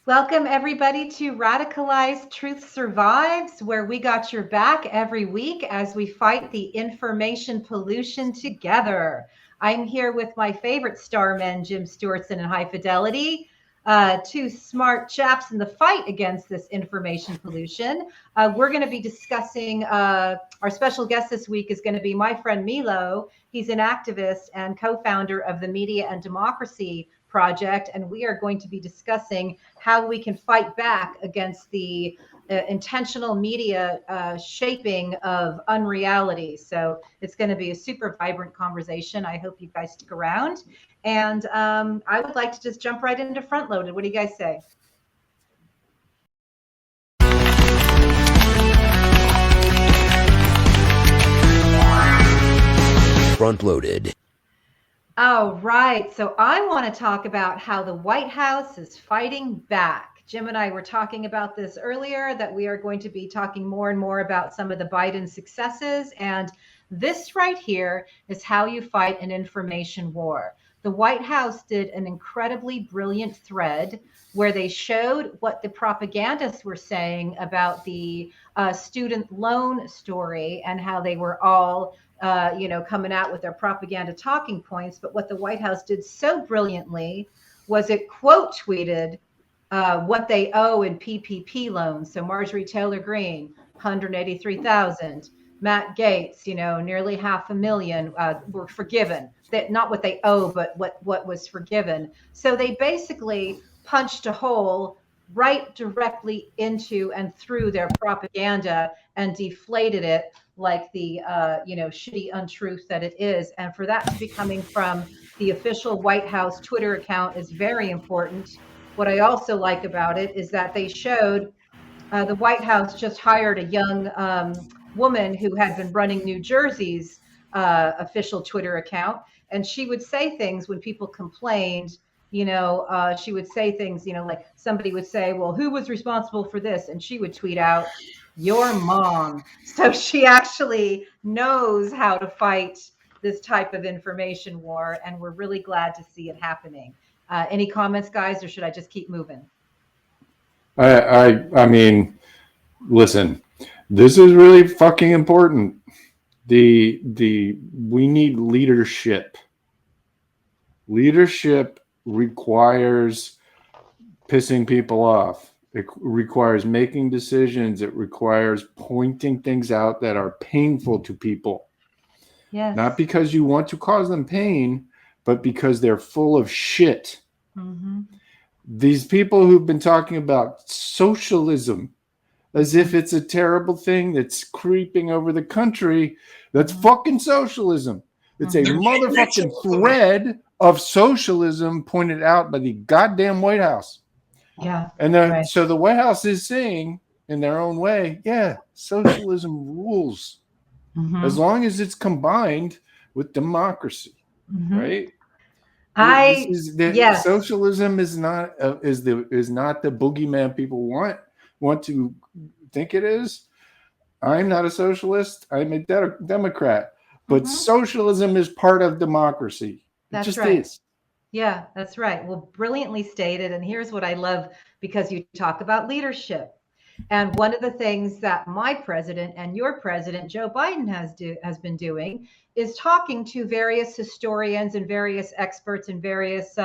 Welcome, everybody, to Radicalized Truth Survives, where we got your back every week as we fight the information pollution together. I'm here with my favorite star men, Jim Stewartson and High Fidelity, two smart chaps in the fight against this information pollution. We're going to be discussing, our special guest this week is going to be my friend Milo. He's an activist and co founder of the Media and Democracy Project, and we are going to be discussing how we can fight back against the intentional media shaping of unreality. So it's going to be a super vibrant conversation. I hope you guys stick around. And I would like to just jump right into front loaded. What do you guys say? Front loaded. Oh, right. So I want to talk about how the White House is fighting back. Jim and I were talking about this earlier, that we are going to be talking more and more about some of the Biden successes. And this right here is how you fight an information war. The White House did an incredibly brilliant thread where they showed what the propagandists were saying about the student loan story and how they were all coming out with their propaganda talking points. But what the White House did so brilliantly was it quote tweeted what they owe in PPP loans. So Marjorie Taylor Greene, 183,000. Matt Gates, nearly 500,000 were forgiven. That not what they owe, but what was forgiven. So they basically punched a hole right directly into and through their propaganda and deflated it like the shitty untruth that it is. And for that to be coming from the official White House Twitter account is very important. What I also like about it is that they showed the White House just hired a young woman who had been running New Jersey's official Twitter account, and she would say things when people complained. She would say things, like somebody would say, "Well, who was responsible for this?" And she would tweet out, "Your mom." So she actually knows how to fight this type of information war, and we're really glad to see it happening. Any comments, guys, or should I just keep moving? I mean, listen, this is really fucking important. We need leadership. Leadership requires pissing people off. It requires making decisions. It requires pointing things out that are painful to people. Yes. Not because you want to cause them pain, but because they're full of shit. Mm-hmm. These people who've been talking about socialism as if it's a terrible thing that's creeping over the country, that's fucking socialism. It's a motherfucking thread of socialism pointed out by the goddamn White House. Yeah. And Right. so the White House is saying, in their own way, yeah, socialism rules as long as it's combined with democracy, right? Yes. Socialism is not the boogeyman people want to think it is. I'm not a socialist. I'm a Democrat. But socialism is part of democracy. That's just right. is. Yeah, that's right. Well, brilliantly stated. And here's what I love, because you talk about leadership. And one of the things that my president and your president, Joe Biden, has been doing is talking to various historians and various experts in various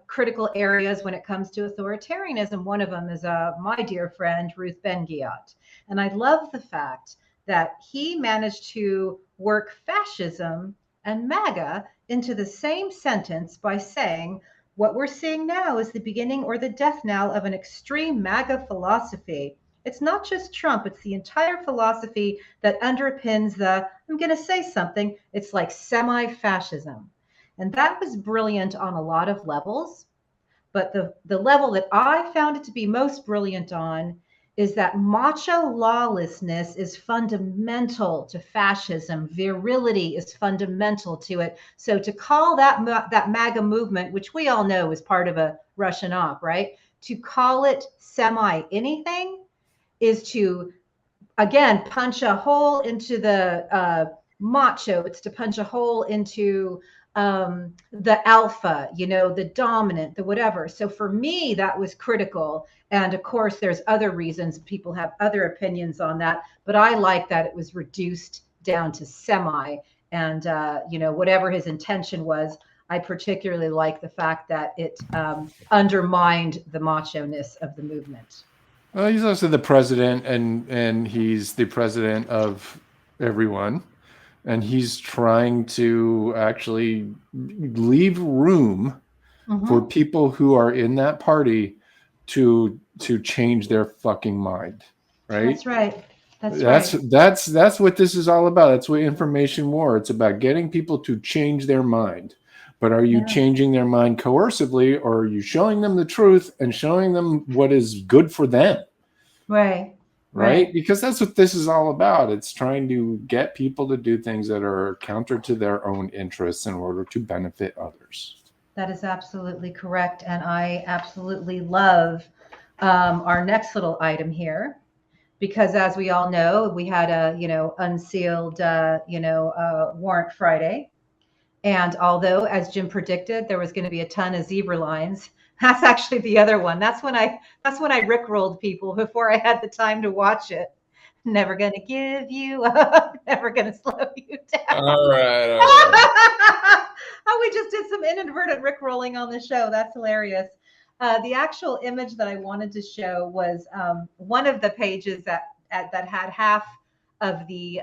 critical areas when it comes to authoritarianism. One of them is my dear friend, Ruth Ben-Ghiat. And I love the fact that he managed to work fascism and MAGA into the same sentence by saying, what we're seeing now is the beginning or the death knell of an extreme MAGA philosophy. It's not just Trump, it's the entire philosophy that underpins I'm going to say something, it's like semi fascism. And that was brilliant on a lot of levels. But the level that I found it to be most brilliant on is that macho lawlessness is fundamental to fascism. Virility is fundamental to it. So to call that MAGA movement, which we all know is part of a Russian op, right? To call it semi anything is to, again, punch a hole into the macho. It's to punch a hole into the alpha, the dominant, the whatever. So for me, that was critical. And of course, there's other reasons. People have other opinions on that, but I like that it was reduced down to semi. And whatever his intention was, I particularly like the fact that it undermined the macho-ness of the movement. Well, he's also the president, and he's the president of everyone, and he's trying to actually leave room for people who are in that party to change their fucking mind, right? That's right. That's what this is all about. That's what information war. It's about getting people to change their mind. But are you changing their mind coercively, or are you showing them the truth and showing them what is good for them? Right? Because that's what this is all about. It's trying to get people to do things that are counter to their own interests in order to benefit others. That is absolutely correct. And I absolutely love our next little item here, because as we all know, we had a, unsealed, warrant Friday. And although, as Jim predicted, there was going to be a ton of zebra lines, that's actually the other one. That's when I rickrolled people before I had the time to watch it. Never going to give you up, never going to slow you down. All right. Oh, we just did some inadvertent rickrolling on the show. That's hilarious. The actual image that I wanted to show was one of the pages that had half of the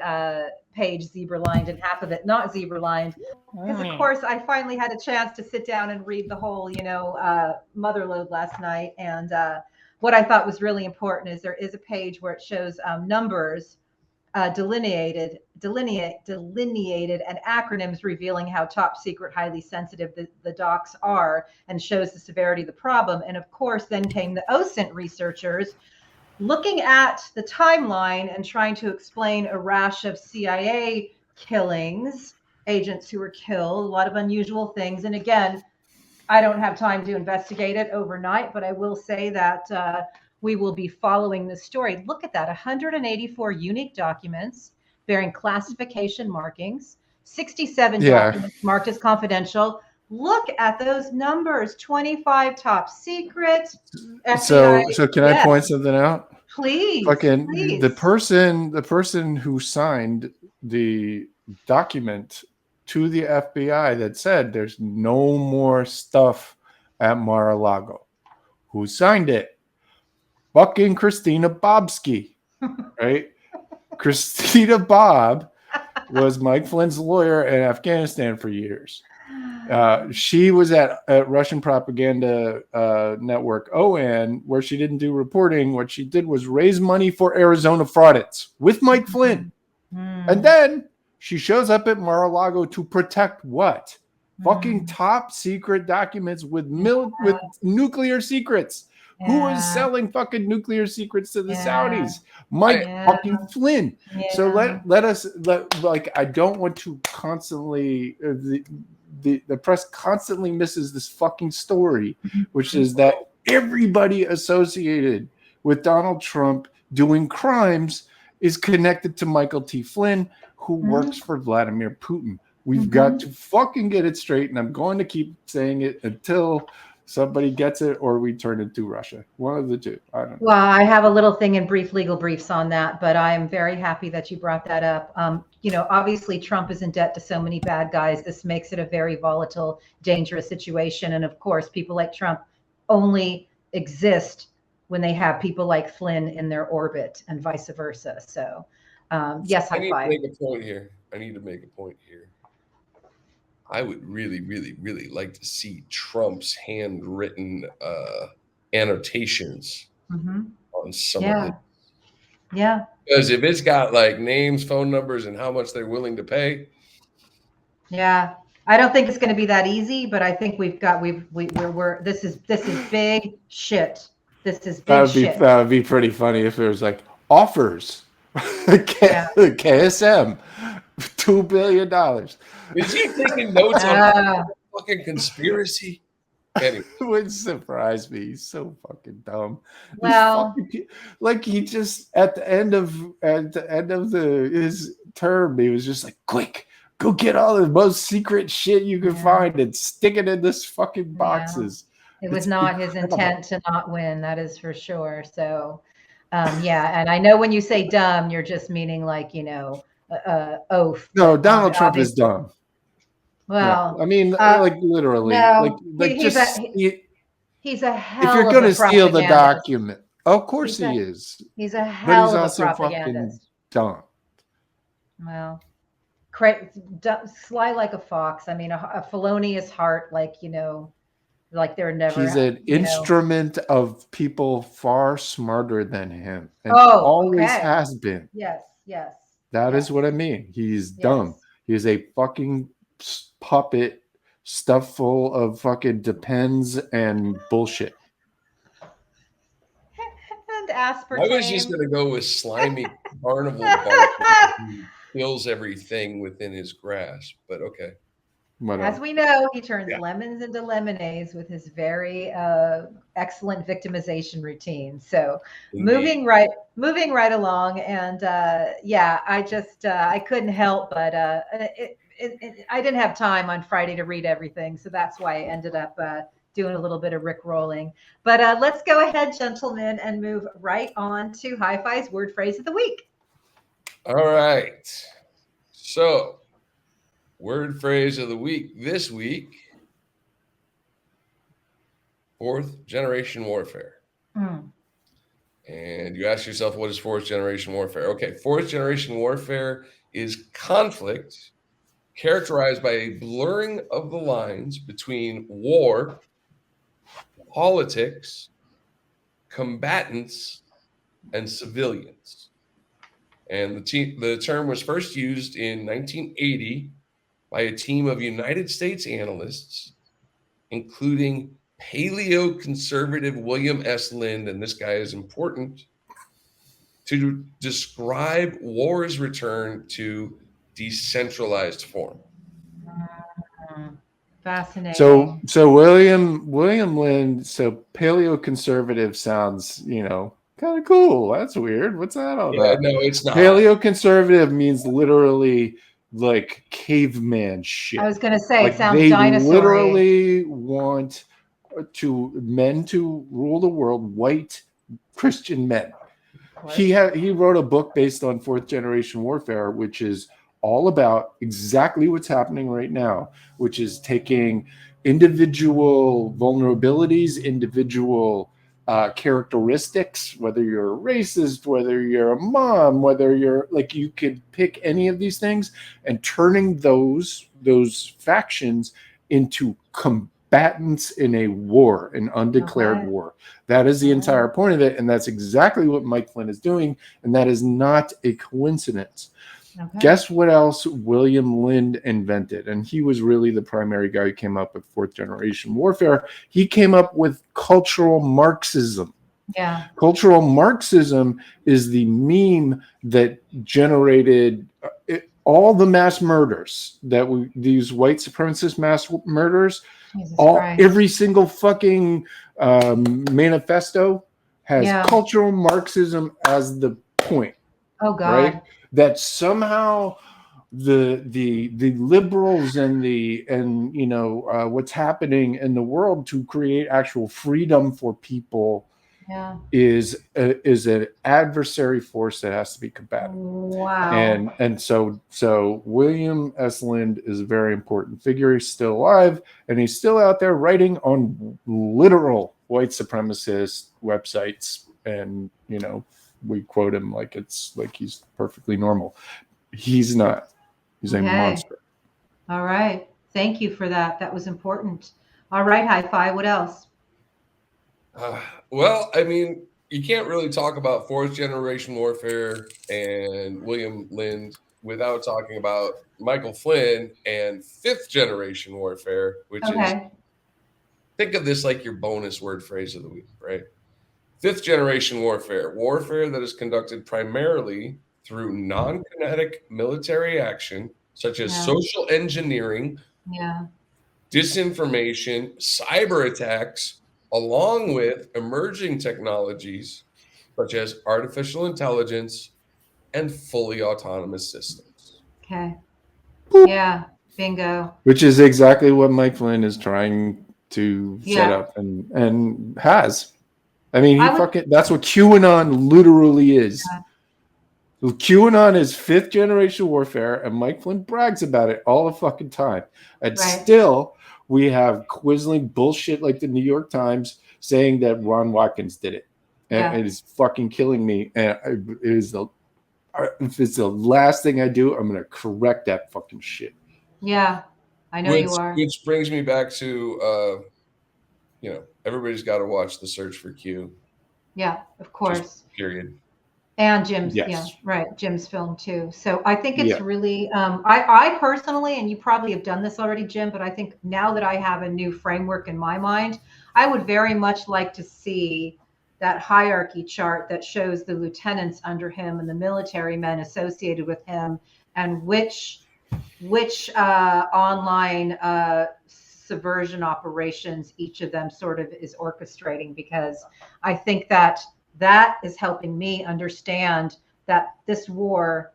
page zebra lined and half of it not zebra lined. Because of course I finally had a chance to sit down and read the whole, motherlode last night. And what I thought was really important is there is a page where it shows numbers delineated and acronyms revealing how top secret, highly sensitive the docs are, and shows the severity of the problem. And of course, then came the OSINT researchers looking at the timeline and trying to explain a rash of CIA killings, agents who were killed, a lot of unusual things. And again, I don't have time to investigate it overnight, but I will say that we will be following this story. Look at that, 184 unique documents bearing classification markings, 67 documents marked as confidential. Look at those numbers, 25 top secret. FBI. So can I point something out? Please. Fucking the person who signed the document to the FBI that said there's no more stuff at Mar-a-Lago. Who signed it? Fucking Christina Bobsky, right? Christina Bob was Mike Flynn's lawyer in Afghanistan for years. She was at Russian propaganda network OAN, where she didn't do reporting. What she did was raise money for Arizona fraudits with Mike Flynn. And then she shows up at Mar-a-Lago to protect what? Fucking top secret documents with nuclear secrets. Who was selling fucking nuclear secrets to the Saudis? Mike fucking Flynn. So let us I don't want to constantly the press constantly misses this fucking story, which is that everybody associated with Donald Trump doing crimes is connected to Michael T. Flynn, who works for Vladimir Putin. We've got to fucking get it straight, and I'm going to keep saying it until somebody gets it or we turn it to Russia. One of the two. I don't know. Well, I have a little thing in brief legal briefs on that, but I am very happy that you brought that up. Obviously Trump is in debt to so many bad guys. This makes it a very volatile, dangerous situation. And of course, people like Trump only exist when they have people like Flynn in their orbit and vice versa. So yes, I need to make a point here. I would really, really, really like to see Trump's handwritten annotations on some of it. Yeah. Because if it's got like names, phone numbers, and how much they're willing to pay. Yeah. I don't think it's going to be that easy, but I think we're this is big shit. This is big shit. That would be pretty funny if it was like offers. KSM, $2 billion. Is he taking notes on fucking conspiracy? Anyway. It would surprise me. He's so fucking dumb. Well, he just at the end of his term, he was just like, quick, Go get all the most secret shit you can find and stick it in this fucking boxes. It was It's not his incredible. intent to not win, that is for sure. So, yeah, and I know when you say dumb, you're just meaning like, oaf. No, But Donald Trump is obviously, dumb. Yeah, well, I mean, like literally, no, just he's a if you're hell of a gonna steal the propagandist. document, of course He's a he is, he's a but he's hell of a also fucking propagandist. dumb. Well, sly like a fox. I mean, a felonious heart, like they're He's never, an instrument of people far smarter than him, and Oh, always okay. has been. Yes, yes, That is yes, what I mean. He's dumb. yes. He is a fucking puppet stuffed full of fucking depends and bullshit. And I was just aspartame. going to go with slimy carnival barker who kills everything within his grasp, but okay. As we know, he turns lemons into lemonades with his very excellent victimization routine. So Indeed. moving right along, and I couldn't help but I didn't have time on Friday to read everything, so that's why I ended up doing a little bit of Rick rolling. But let's go ahead, gentlemen, and move right on to Hi-Fi's word phrase of the week. All right. So, word phrase of the week this week: fourth generation warfare. And you ask yourself, what is fourth generation warfare? Okay, fourth generation warfare is conflict characterized by a blurring of the lines between war, politics, combatants, and civilians. And the term was first used in 1980 by a team of United States analysts, including paleoconservative William S. Lind, and this guy is important, to describe war's return to decentralized form. Fascinating. So William Lind. So paleoconservative sounds, kind of cool. That's weird. What's that all about? No, it's not. Paleoconservative means literally like caveman shit. I was going to say, like it sounds they dinosaur-y. literally want men to rule the world, white Christian men. He wrote a book based on fourth generation warfare, which is all about exactly what's happening right now, which is taking individual vulnerabilities, individual characteristics, whether you're a racist, whether you're a mom, whether you're like, you could pick any of these things, and turning those factions into combatants in a war, an undeclared war. That is the entire point of it, and that's exactly what Mike Flynn is doing, and that is not a coincidence. Guess what else William Lind invented? And he was really the primary guy who came up with fourth generation warfare. He came up with cultural Marxism. Yeah. Cultural Marxism is the meme that generated all the mass murders that these white supremacist mass murders. Every single fucking manifesto has cultural Marxism as the point. Oh God. Right? That somehow the liberals and what's happening in the world to create actual freedom for people is an adversary force that has to be combated. Wow. And so William S. Lind is a very important figure. He's still alive, and he's still out there writing on literal white supremacist websites, and we quote him like it's like he's perfectly normal. He's not. He's a monster. All right. Thank you for that. That was important. All right, Hi-Fi. What else? Well, I mean, you can't really talk about fourth generation warfare and William Lind without talking about Michael Flynn and fifth generation warfare, which is, think of this like your bonus word phrase of the week, right? Fifth generation warfare that is conducted primarily through non-kinetic military action, such as social engineering, disinformation, cyber attacks, along with emerging technologies such as artificial intelligence and fully autonomous systems. Okay. Boop. Yeah. Bingo. Which is exactly what Mike Flynn is trying to set Yeah. up and has. I mean, I would. that's what QAnon literally is. So QAnon is fifth generation warfare, and Mike Flynn brags about it all the fucking time. And Right. still, we have quisling bullshit like the New York Times saying that Ron Watkins did it. And Yeah. it is fucking killing me. And if it's the last thing I do, I'm going to correct that fucking shit. Yeah. I know you are. Which brings me back to, everybody's got to watch The Search for Q. Yeah, of course. Just period. And Jim's, Yes. yeah, right. Jim's film too. So I think it's Yeah. really, I personally, and you probably have done this already, Jim, but I think now that I have a new framework in my mind, I would very much like to see that hierarchy chart that shows the lieutenants under him and the military men associated with him, and which online subversion operations each of them sort of is orchestrating, because I think that is helping me understand that this war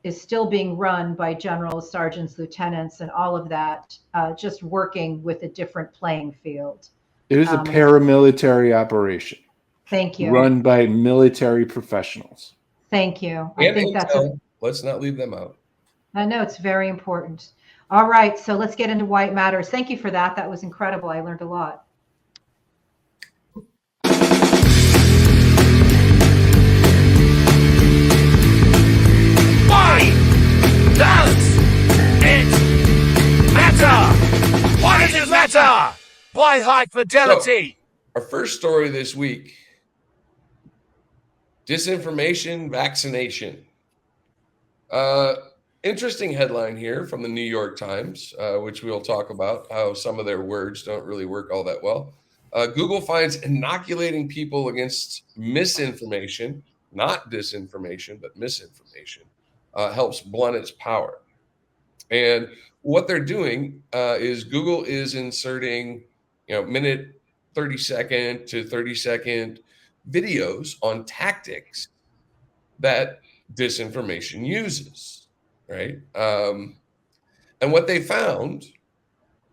is still being run by generals, sergeants, lieutenants, and all of that, just working with a different playing field. It is a paramilitary operation. Thank you. Run by military professionals. Thank you. And I think let's not leave them out. I know it's very important. All right, so let's get into White Matters. Thank you for that. That was incredible. I learned a lot. Why does it matter? Why does it matter? Why high fidelity? So, our first story this week: disinformation vaccination. Interesting headline here from the New York Times, which we'll talk about how some of their words don't really work all that well. Google finds inoculating people against misinformation, not disinformation, but misinformation, helps blunt its power. And what they're doing is Google is inserting, minute 30-second to 30-second videos on tactics that disinformation uses, right? And what they found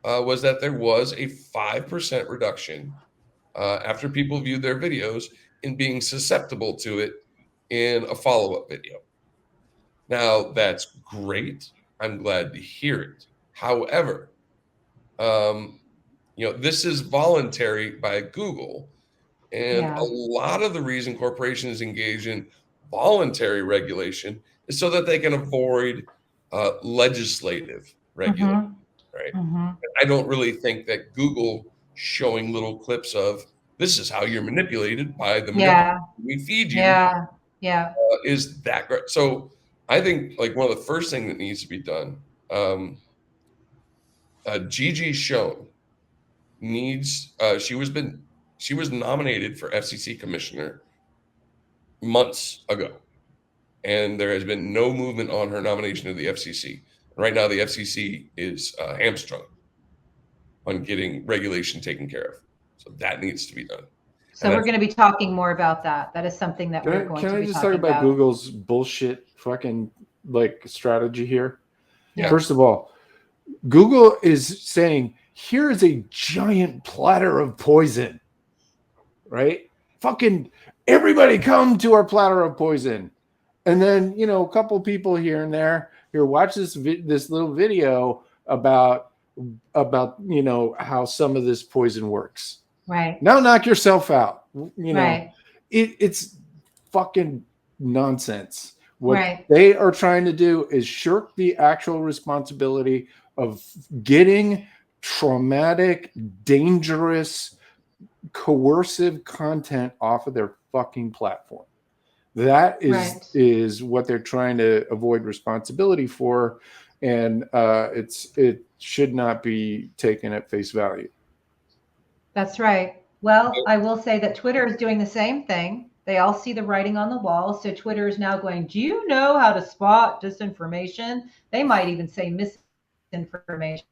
was that there was a 5% reduction after people viewed their videos in being susceptible to it in a follow-up video. Now, that's great. I'm glad to hear it. However, this is voluntary by Google. And a lot of the reason corporations engage in voluntary regulation is so that they can avoid legislative regulation, right? I don't really think that Google showing little clips of this is how you're manipulated by the we feed you is that great. So I think like one of the first things that needs to be done, Gigi Schoen needs, she was nominated for FCC commissioner months ago, and there has been no movement on her nomination to the FCC. Right now, the FCC is hamstrung on getting regulation taken care of. So that needs to be done. So we're going to be talking more about that. That is something that we're going to be talking about. Can I just talk about Google's bullshit fucking strategy here? Yeah. First of all, Google is saying, here is a giant platter of poison, right? Fucking everybody come to our platter of poison. And then, a couple people here and there watch this little video about how some of this poison works. Right. Now knock yourself out. Right. It's fucking nonsense. What they are trying to do is shirk the actual responsibility of getting traumatic, dangerous, coercive content off of their fucking platform. That is what they're trying to avoid responsibility for, and it should not be taken at face value. That's right. Well, I will say that Twitter is doing the same thing. They all see the writing on the wall. So Twitter is now going, do you know how to spot disinformation? They might even say misinformation.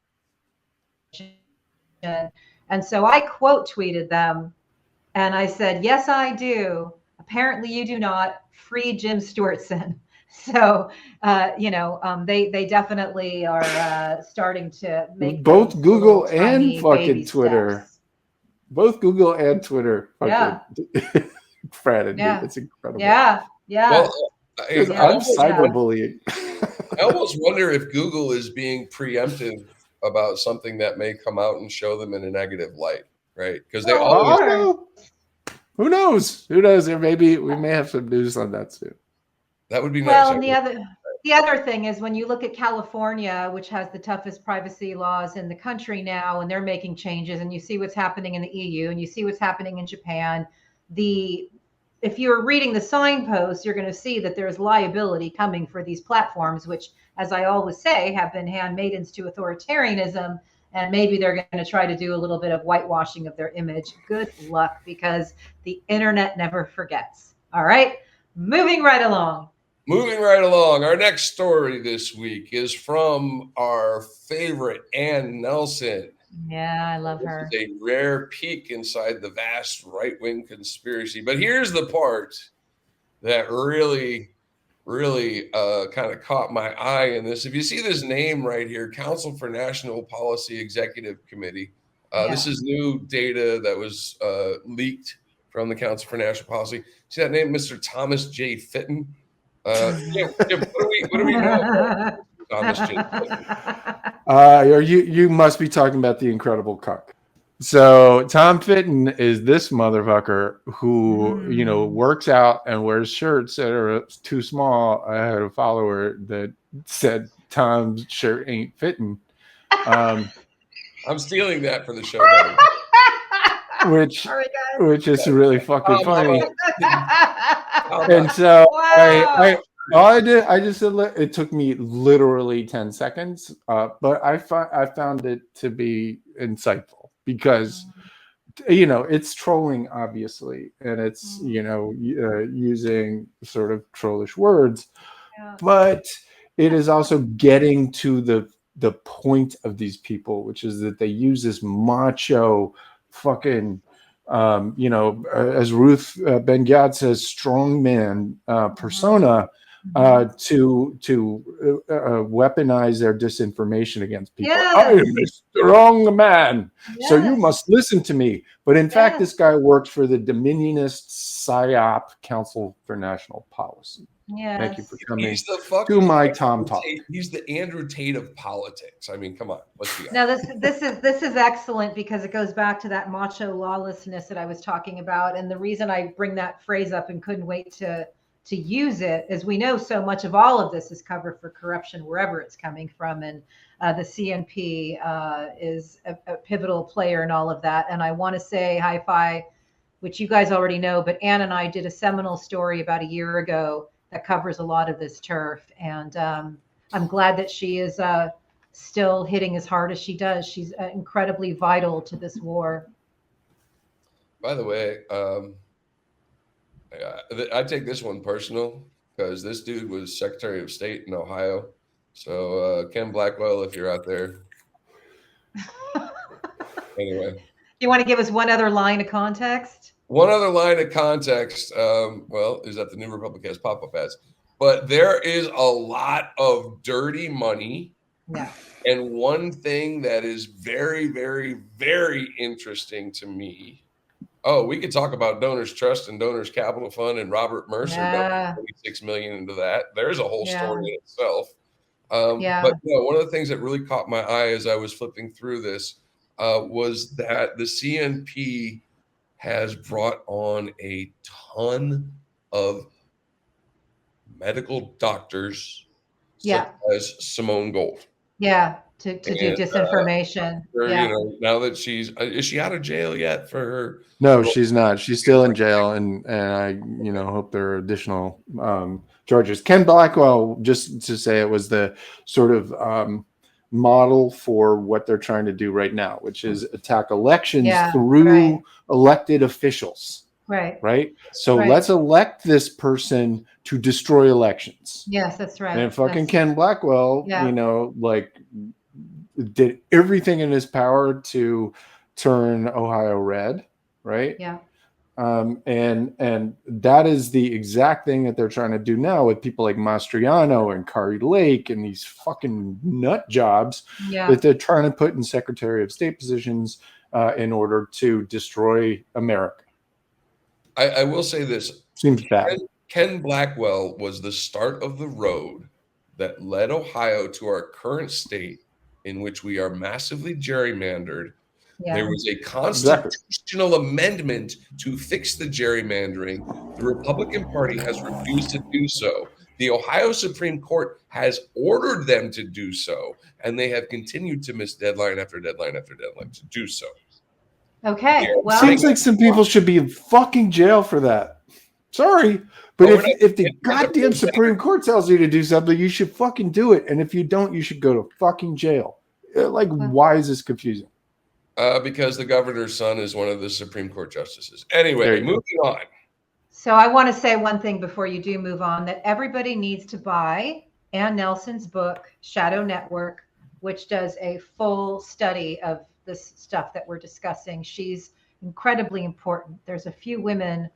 And so I quote tweeted them, and I said, yes, I do. Apparently you do not. Free Jim Stewartson. So, they definitely are starting to make both those little Google and tiny baby fucking Twitter. steps. Both Google and Twitter fucking Yeah, fratted me. yeah, It's incredible. yeah, Well, yeah, Because I I'm yeah, almost yeah. cyberbullying. I almost wonder if Google is being preemptive about something that may come out and show them in a negative light, right? Because they Oh, of always Oh course. no. Who knows? Who knows? There maybe we may have some news on that soon. that would be nice. Well, and the other thing is when you look at California, which has the toughest privacy laws in the country now, and they're making changes, and you see what's happening in the EU, and you see what's happening in Japan. The If you're reading the signposts, you're going to see that there's liability coming for these platforms, which, as I always say, have been handmaidens to authoritarianism. And maybe they're going to try to do a little bit of whitewashing of their image. Good luck, because the internet never forgets. All right, moving right along. Moving right along, our next story this week is from our favorite Ann Nelson. Yeah, I love This her. is a rare peek inside the vast right-wing conspiracy. But here's the part that really, really kind of caught my eye in this. If you see this name right here, Council for National Policy Executive Committee, this Yeah. is new data that was leaked from the Council for National Policy. See that name, Mr. Thomas J. Fitton? Jim, what do we know about Thomas J. Fitton? Or you must be talking about the Incredible Cuck. So Tom Fitton is this motherfucker who works out and wears shirts that are too small. I had a follower that said Tom's shirt ain't fitting, I'm stealing that for the show. which Oh my God. which is really fucking funny. How And about so Wow. all I did, I just said it took me literally 10 seconds, but I found it to be insightful because it's trolling, obviously, and it's using sort of trollish words, Yeah. but it is also getting to the point of these people, which is that they use this macho fucking as Ruth Ben Gad says, strong man persona to weaponize their disinformation against people. Yes. I am a strong man, so you Yes. must listen to me. But in fact, Yes. this guy works for the Dominionist PSYOP Council for National Policy. Yes. Thank you for coming He's the to fucking my Tom Talk. He's the Andrew Tate of politics. I mean, come on, let's be honest. Now this is excellent because it goes back to that macho lawlessness that I was talking about, and the reason I bring that phrase up and couldn't wait to use it is we know so much of all of this is covered for corruption wherever it's coming from, and the CNP is a pivotal player in all of that. And I want to say hi-fi, which you guys already know, but Ann and I did a seminal story about a year ago that covers a lot of this turf, and I'm glad that she is still hitting as hard as she does. She's incredibly vital to this war. By the way, I take this one personal because this dude was Secretary of State in Ohio. So Ken Blackwell, if you're out there. Anyway. You want to give us one other line of context? One other line of context, is that the New Republic has pop-up ads. But there is a lot of dirty money. Yeah. And one thing that is very, very, very interesting to me. Oh, we could talk about Donors Trust and Donors Capital Fund and Robert Mercer dumping $26 million into that. There's a whole story in itself. But one of the things that really caught my eye as I was flipping through this was that the CNP has brought on a ton of medical doctors, such as Simone Gold. Yeah, to do disinformation. Now that is she out of jail yet for her? No, she's not. She's still in jail, and I hope there are additional charges. Ken Blackwell, just to say, it was the sort of model for what they're trying to do right now, which is attack elections through elected officials. Right. So let's elect this person to destroy elections. Yes, that's right. And fucking Ken Blackwell, did everything in his power to turn Ohio red. Right. Yeah. And that is the exact thing that they're trying to do now with people like Mastriano and Kari Lake and these fucking nut jobs that they're trying to put in Secretary of State positions in order to destroy America. I will say this. Seems bad. Ken Blackwell was the start of the road that led Ohio to our current state in which we are massively gerrymandered. There was a constitutional amendment to fix the gerrymandering. The Republican Party has refused to do so. The Ohio Supreme Court has ordered them to do so, and they have continued to miss deadline after deadline after deadline to do so. Okay. Well, seems like some people should be in fucking jail for that. Sorry, but if the goddamn Supreme Court tells you to do something, you should fucking do it. And if you don't, you should go to fucking jail. Like, why is this confusing? Because the governor's son is one of the Supreme Court justices. Anyway, moving on. So I want to say one thing before you do move on, that everybody needs to buy Ann Nelson's book, Shadow Network, which does a full study of this stuff that we're discussing. She's incredibly important. There's a few women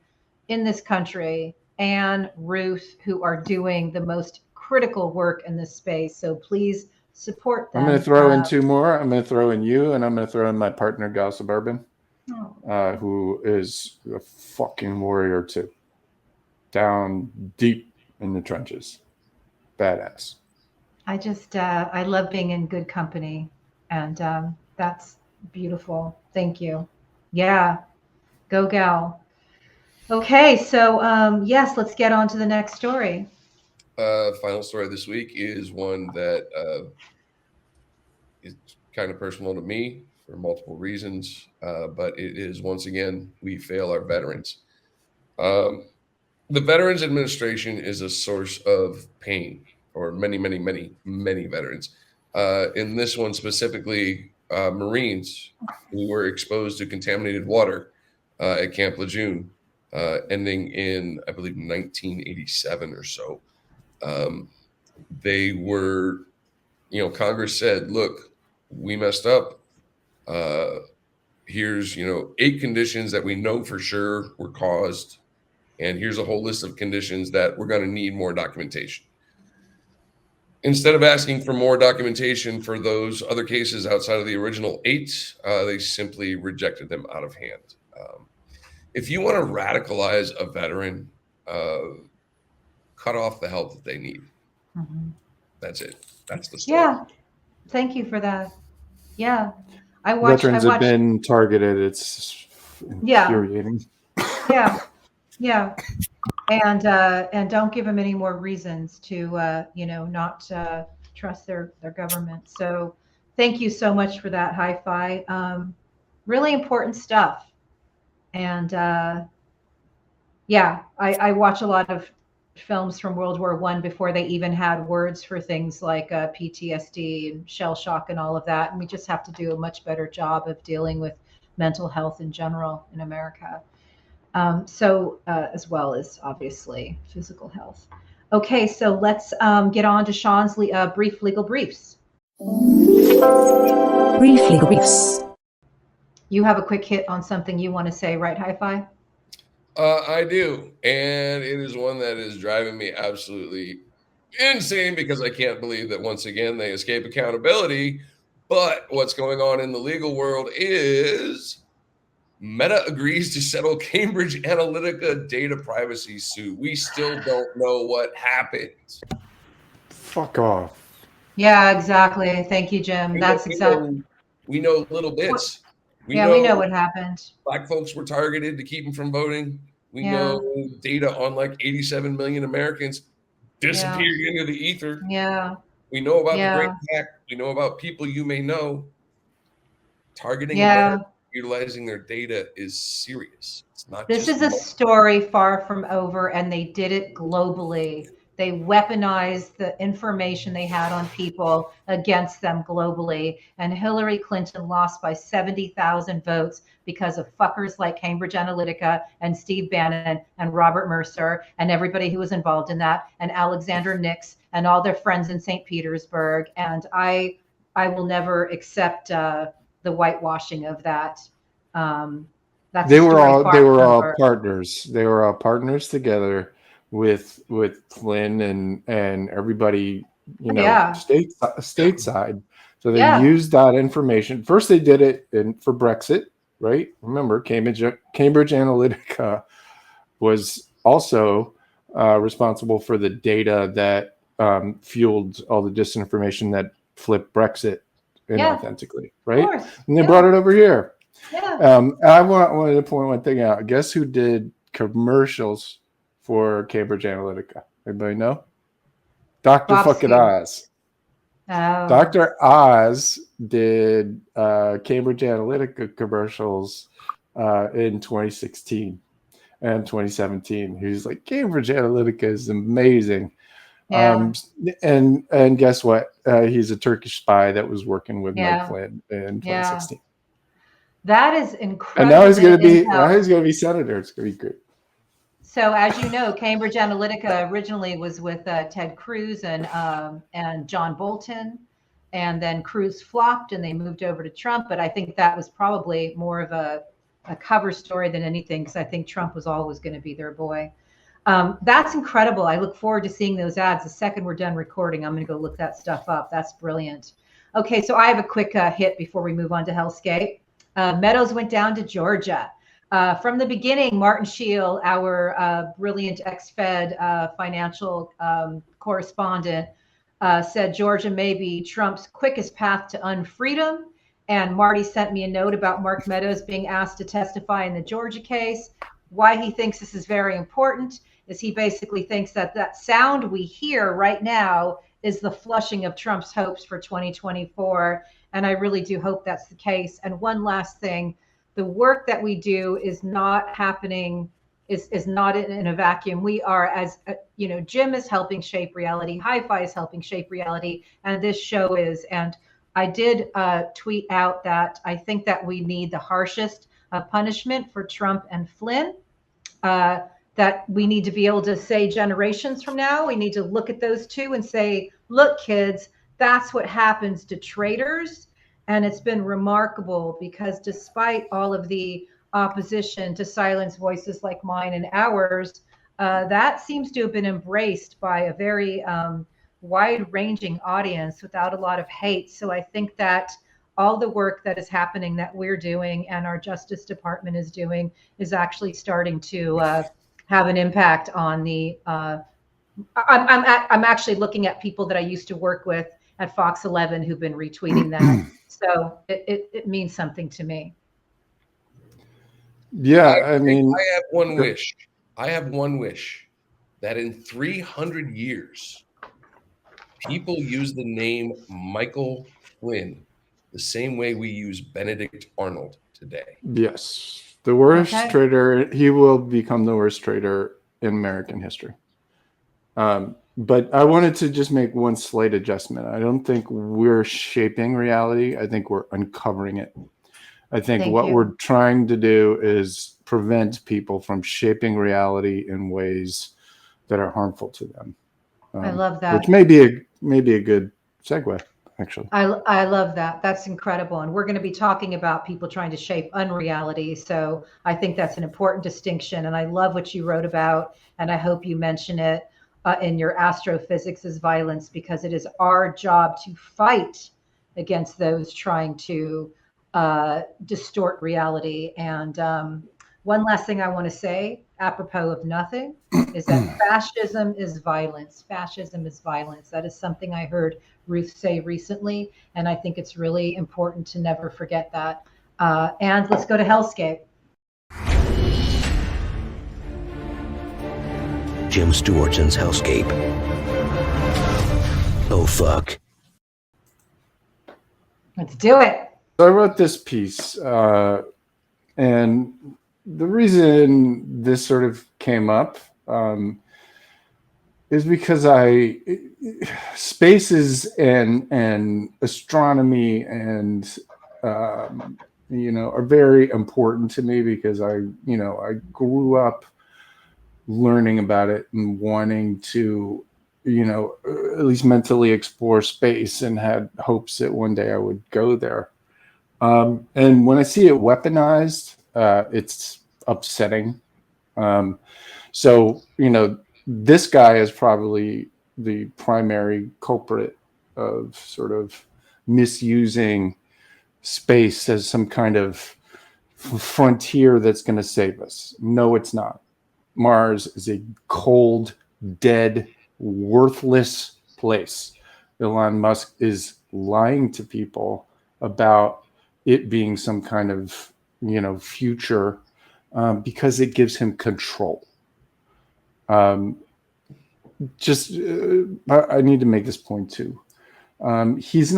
in this country, Anne, Ruth, who are doing the most critical work in this space. So please support them. I'm going to throw in two more. I'm going to throw in you, and I'm going to throw in my partner, Gal Suburban, who is a fucking warrior too. Down deep in the trenches. Badass. I love being in good company, and that's beautiful. Thank you. Yeah. Go Gal. Okay, so yes, let's get on to the next story. Final story this week is one that is kind of personal to me for multiple reasons, but it is, once again, we fail our veterans. The Veterans Administration is a source of pain for many, many, many, many veterans. In this one specifically, Marines who were exposed to contaminated water at Camp Lejeune, ending in, I believe, 1987 or so. They were, Congress said, look, we messed up. Here's, 8 conditions that we know for sure were caused. And here's a whole list of conditions that we're going to need more documentation. Instead of asking for more documentation for those other cases outside of the original 8, they simply rejected them out of hand. If you want to radicalize a veteran, cut off the help that they need. Mm-hmm. That's it. That's the story. Yeah. Thank you for that. Yeah. Veterans have been targeted. It's infuriating. Yeah. Yeah. And don't give them any more reasons to, not trust their government. So thank you so much for that, Hi-Fi. Really important stuff. And I watch a lot of films from World War I before they even had words for things like PTSD and shell shock and all of that. And we just have to do a much better job of dealing with mental health in general in America. As well as obviously physical health. Okay, so let's get on to Sean's brief legal briefs. Brief legal briefs. You have a quick hit on something you want to say, right, Hi-Fi? I do, and it is one that is driving me absolutely insane because I can't believe that once again they escape accountability. But what's going on in the legal world is Meta agrees to settle Cambridge Analytica data privacy suit. We still don't know what happened. Fuck off. Yeah, exactly. Thank you, Jim. That's exactly. We know little bits. We know what happened. Black folks were targeted to keep them from voting. We know data on like 87 million Americans disappeared into the ether. Yeah. We know about the Great Hack. We know about people you may know. Targeting utilizing their data is serious. It's not. This is a story far from over, and they did it globally. They weaponized the information they had on people against them globally. And Hillary Clinton lost by 70,000 votes because of fuckers like Cambridge Analytica and Steve Bannon and Robert Mercer and everybody who was involved in that, and Alexander Nix and all their friends in St. Petersburg. And I will never accept the whitewashing of that. That's They a were story all far from over. partners. They were all partners together with Flynn and everybody, Yeah. stateside. So they Yeah. used that information. First, they did it for Brexit, right? Remember, Cambridge Analytica was also responsible for the data that fueled all the disinformation that flipped Brexit Yeah. inauthentically, Of right? course. And they Yeah. brought it over here. Yeah. Wanted to point one thing out. Guess who did commercials for Cambridge Analytica? Anybody know? Dr. Bob Fucking Seger. Oz. Oh. Dr. Oz did Cambridge Analytica commercials in 2016 and 2017. He's like, Cambridge Analytica is amazing. Yeah. And guess what? He's a Turkish spy that was working with Mike Yeah. Flynn in Yeah. 2016. That is And now incredible he's intel. gonna be senator. It's gonna be great. So, as you know, Cambridge Analytica originally was with Ted Cruz and John Bolton, and then Cruz flopped, and they moved over to Trump. But I think that was probably more of a cover story than anything, because I think Trump was always going to be their boy. That's incredible. I look forward to seeing those ads. The second we're done recording, I'm going to go look that stuff up. That's brilliant. Okay, so I have a quick hit before we move on to Hellscape. Meadows went down to Georgia. From the beginning, Martin Scheel, our brilliant ex-Fed financial correspondent, said Georgia may be Trump's quickest path to unfreedom. And Marty sent me a note about Mark Meadows being asked to testify in the Georgia case. Why he thinks this is very important is he basically thinks that that sound we hear right now is the flushing of Trump's hopes for 2024. And I really do hope that's the case. And one last thing, the work that we do is not happening, is not in a vacuum. We are, as Jim is helping shape reality, Hi-Fi is helping shape reality, and this show is. And I did tweet out that I think that we need the harshest punishment for Trump and Flynn. That we need to be able to say generations from now, we need to look at those two and say, look, kids, that's what happens to traitors. And it's been remarkable because despite all of the opposition to silence voices like mine and ours, that seems to have been embraced by a very wide-ranging audience without a lot of hate. So I think that all the work that is happening that we're doing and our Justice Department is doing is actually starting to have an impact on the. I'm actually looking at people that I used to work with at Fox 11 who've been retweeting that. So it means something to me. Yeah, I mean, I have one wish. I have one wish that in 300 years, people use the name Michael Flynn the same way we use Benedict Arnold today. yes, the worst Okay. traitor. He will become the worst traitor in American history. But I wanted to just make one slight adjustment. I don't think we're shaping reality. I think we're uncovering it. I think Thank what you. we're trying to do is prevent people from shaping reality in ways that are harmful to them. I love that. Which may be a good segue, actually. I love that. That's incredible. And we're going to be talking about people trying to shape unreality. So I think that's an important distinction. And I love what you wrote about. And I hope you mention it in your Astrophysics is Violence, because it is our job to fight against those trying to distort reality. And one last thing I want to say, apropos of nothing, is that fascism is violence. Fascism is violence. That is something I heard Ruth say recently, and I think it's really important to never forget that. And let's go to Hellscape. Jim Stewartson's Hellscape. Oh, fuck. Let's do it. So I wrote this piece, and the reason this sort of came up is because spaces and astronomy and are very important to me, because I grew up learning about it and wanting to at least mentally explore space, and had hopes that one day I would go there. And when I see it weaponized, it's upsetting. So, this guy is probably the primary culprit of sort of misusing space as some kind of frontier that's going to save us. No, it's not. Mars is a cold, dead, worthless place. Elon Musk is lying to people about it being some kind of, future, because it gives him control. I need to make this point too. He's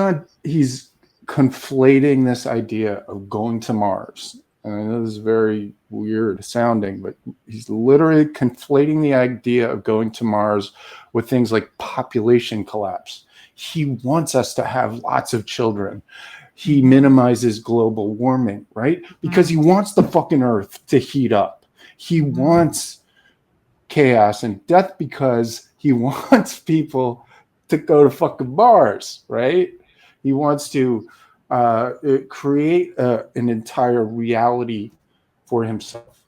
conflating this idea of going to Mars. And I know this is very weird sounding, but he's literally conflating the idea of going to Mars with things like population collapse. He wants us to have lots of children. He minimizes global warming, right? Because he wants the fucking Earth to heat up. He wants chaos and death because he wants people to go to fucking Mars, right? He wants to create an entire reality for himself.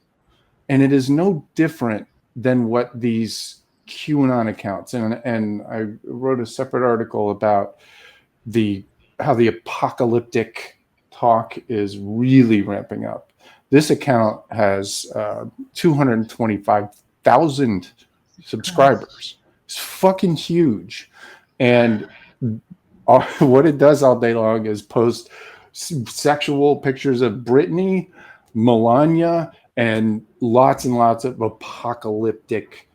And it is no different than what these QAnon accounts, and I wrote a separate article about how the apocalyptic talk is really ramping up. This account has 225,000 subscribers. It's fucking huge. And what it does all day long is post sexual pictures of Britney, Melania, and lots of apocalyptic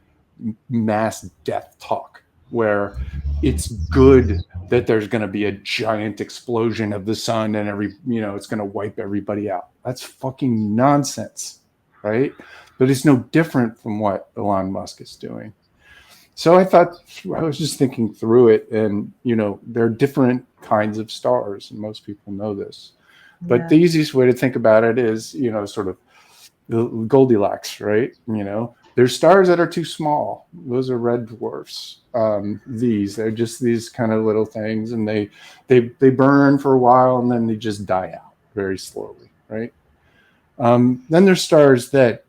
mass death talk, where it's good that there's going to be a giant explosion of the sun and it's going to wipe everybody out. That's fucking nonsense, right? But it's no different from what Elon Musk is doing. So I was just thinking through it, and there are different kinds of stars, and most people know this. But the easiest way to think about it is, sort of the Goldilocks, right? There's stars that are too small. Those are red dwarfs. They're just these kind of little things, and they burn for a while, and then they just die out very slowly, right? Then there's stars that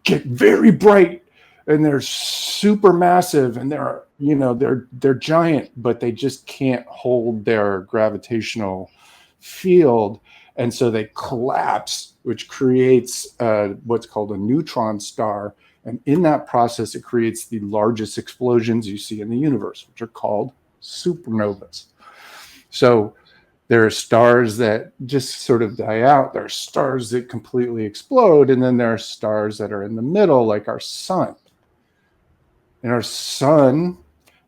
get very bright, and they're super massive, and they're giant, but they just can't hold their gravitational field, and so they collapse, which creates what's called a neutron star. And in that process, it creates the largest explosions you see in the universe, which are called supernovas. So there are stars that just sort of die out. There are stars that completely explode. And then there are stars that are in the middle, like our sun. And our sun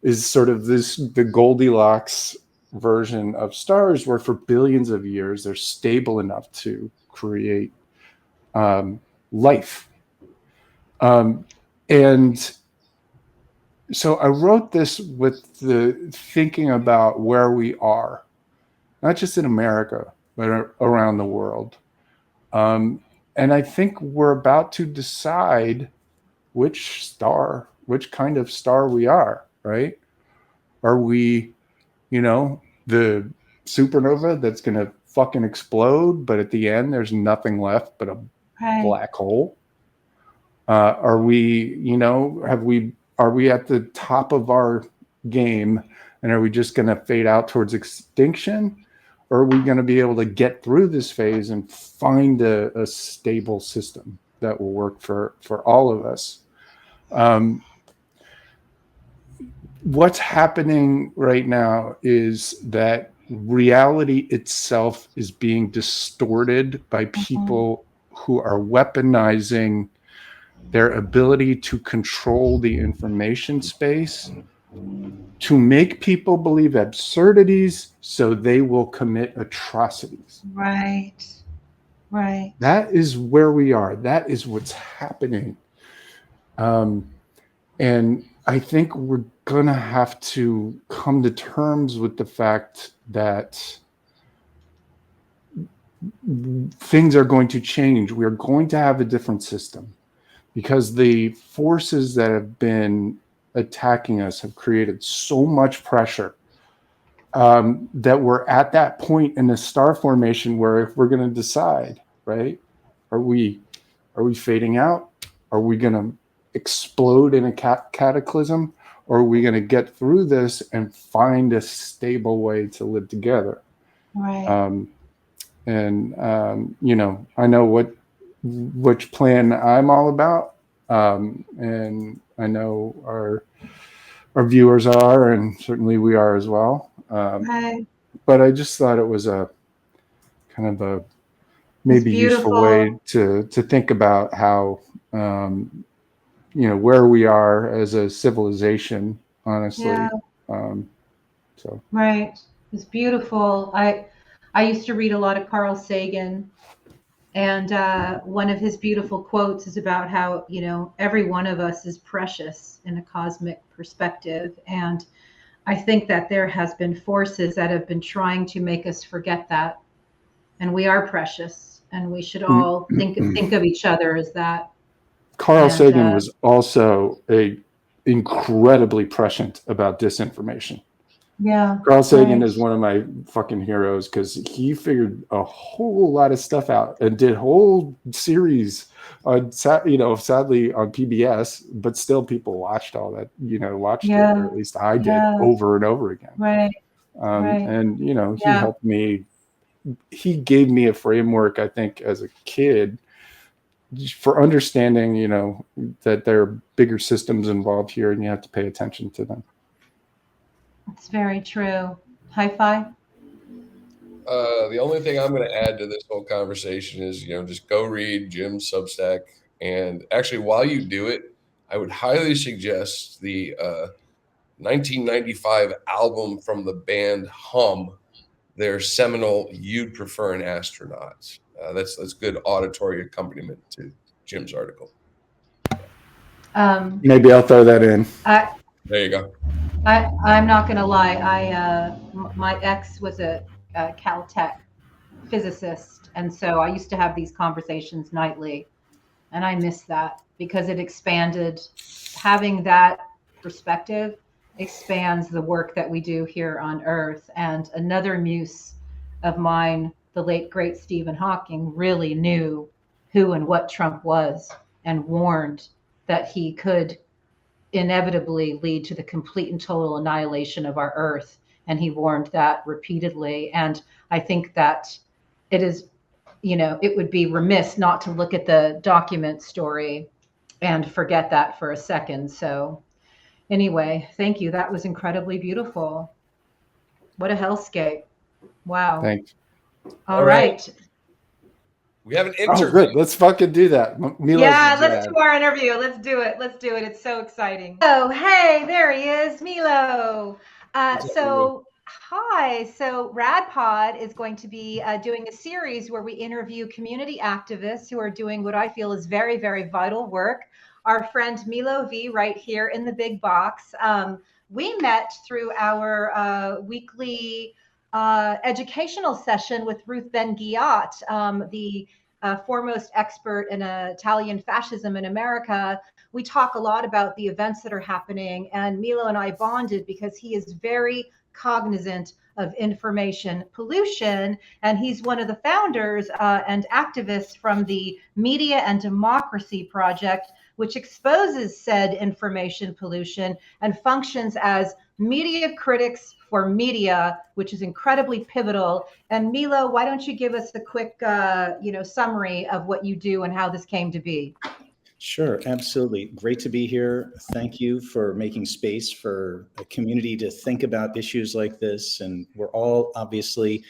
is sort of the Goldilocks version of stars, where for billions of years, they're stable enough to create life. And so I wrote this with the thinking about where we are, not just in America, but around the world. And I think we're about to decide which kind of star we are, right? Are we, the supernova that's going to fucking explode, but at the end, there's nothing left but a black hole? Are we, are we at the top of our game, and are we just going to fade out towards extinction? Or are we going to be able to get through this phase and find a stable system that will work for all of us? What's happening right now is that reality itself is being distorted by people who are weaponizing their ability to control the information space to make people believe absurdities so they will commit atrocities. Right. That is where we are. That is what's happening. And I think we're going to have to come to terms with the fact that things are going to change. We are going to have a different system, because the forces that have been attacking us have created so much pressure that we're at that point in the star formation where if we're going to decide, right? Are we fading out? Are we going to explode in a cataclysm? Or are we going to get through this and find a stable way to live together? Right. You know, I know which plan I'm all about, and I know our viewers are, and certainly we are as well. Right. But I just thought it was a kind of a maybe useful way to think about how you know, where we are as a civilization, honestly. Yeah. So Right. It's beautiful. I used to read a lot of Carl Sagan, and one of his beautiful quotes is about how, you know, every one of us is precious in a cosmic perspective. And I think that there has been forces that have been trying to make us forget that. And we are precious, and we should all think of each other as that. Carl And Sagan was also incredibly prescient about disinformation. yeah, Carl Sagan right. is one of my fucking heroes because he figured a whole lot of stuff out and did whole series on, you know, sadly on PBS, but still people watched all that, you know, watched it, or Yeah, at least I did, yeah, over and over again. right, right. And, you know, he Yeah, helped me. He gave me a framework, I think, as a kid for understanding, you know, that there are bigger systems involved here and you have to pay attention to them. it's very true. Hi-fi. The only thing I'm going to add to this whole conversation is, you know, just go read Jim's Substack. And actually, while you do it, I would highly suggest the 1995 album from the band Hum, their seminal "You'd Prefer an Astronaut." That's good auditory accompaniment to Jim's article. Maybe I'll throw that in. There you go. I'm not going to lie. My ex was a Caltech physicist, and so I used to have these conversations nightly, and I miss that because it expanded. Having that perspective expands the work that we do here on Earth. And another muse of mine, the late great Stephen Hawking, really knew who and what Trump was and warned that he could inevitably lead to the complete and total annihilation of our Earth. And he warned that repeatedly. And I think that it is, you know, it would be remiss not to look at the document story and forget that for a second. So anyway, thank you. That was incredibly beautiful. What a hellscape. Wow. Thanks. All right. We have an Oh, interview. good. Let's fucking do that. Milo's yeah, let's do our interview. Let's do it. Let's do it. It's so exciting. Oh, hey, there he is, Milo. Hi. So RadPod is going to be doing a series where we interview community activists who are doing what I feel is very, very vital work. Our friend Milo V right here in the big box. We met through our weekly educational session with Ruth Ben-Ghiat, the foremost expert in Italian fascism in America. We talk a lot about the events that are happening, and Milo and I bonded because he is very cognizant of information pollution, and he's one of the founders and activists from the Media and Democracy Project, which exposes said information pollution and functions as media critics for media, which is incredibly pivotal. And Milo, why don't you give us a quick, summary of what you do and how this came to be? Sure, absolutely. Great to be here. Thank you for making space for a community to think about issues like this. And we're all obviously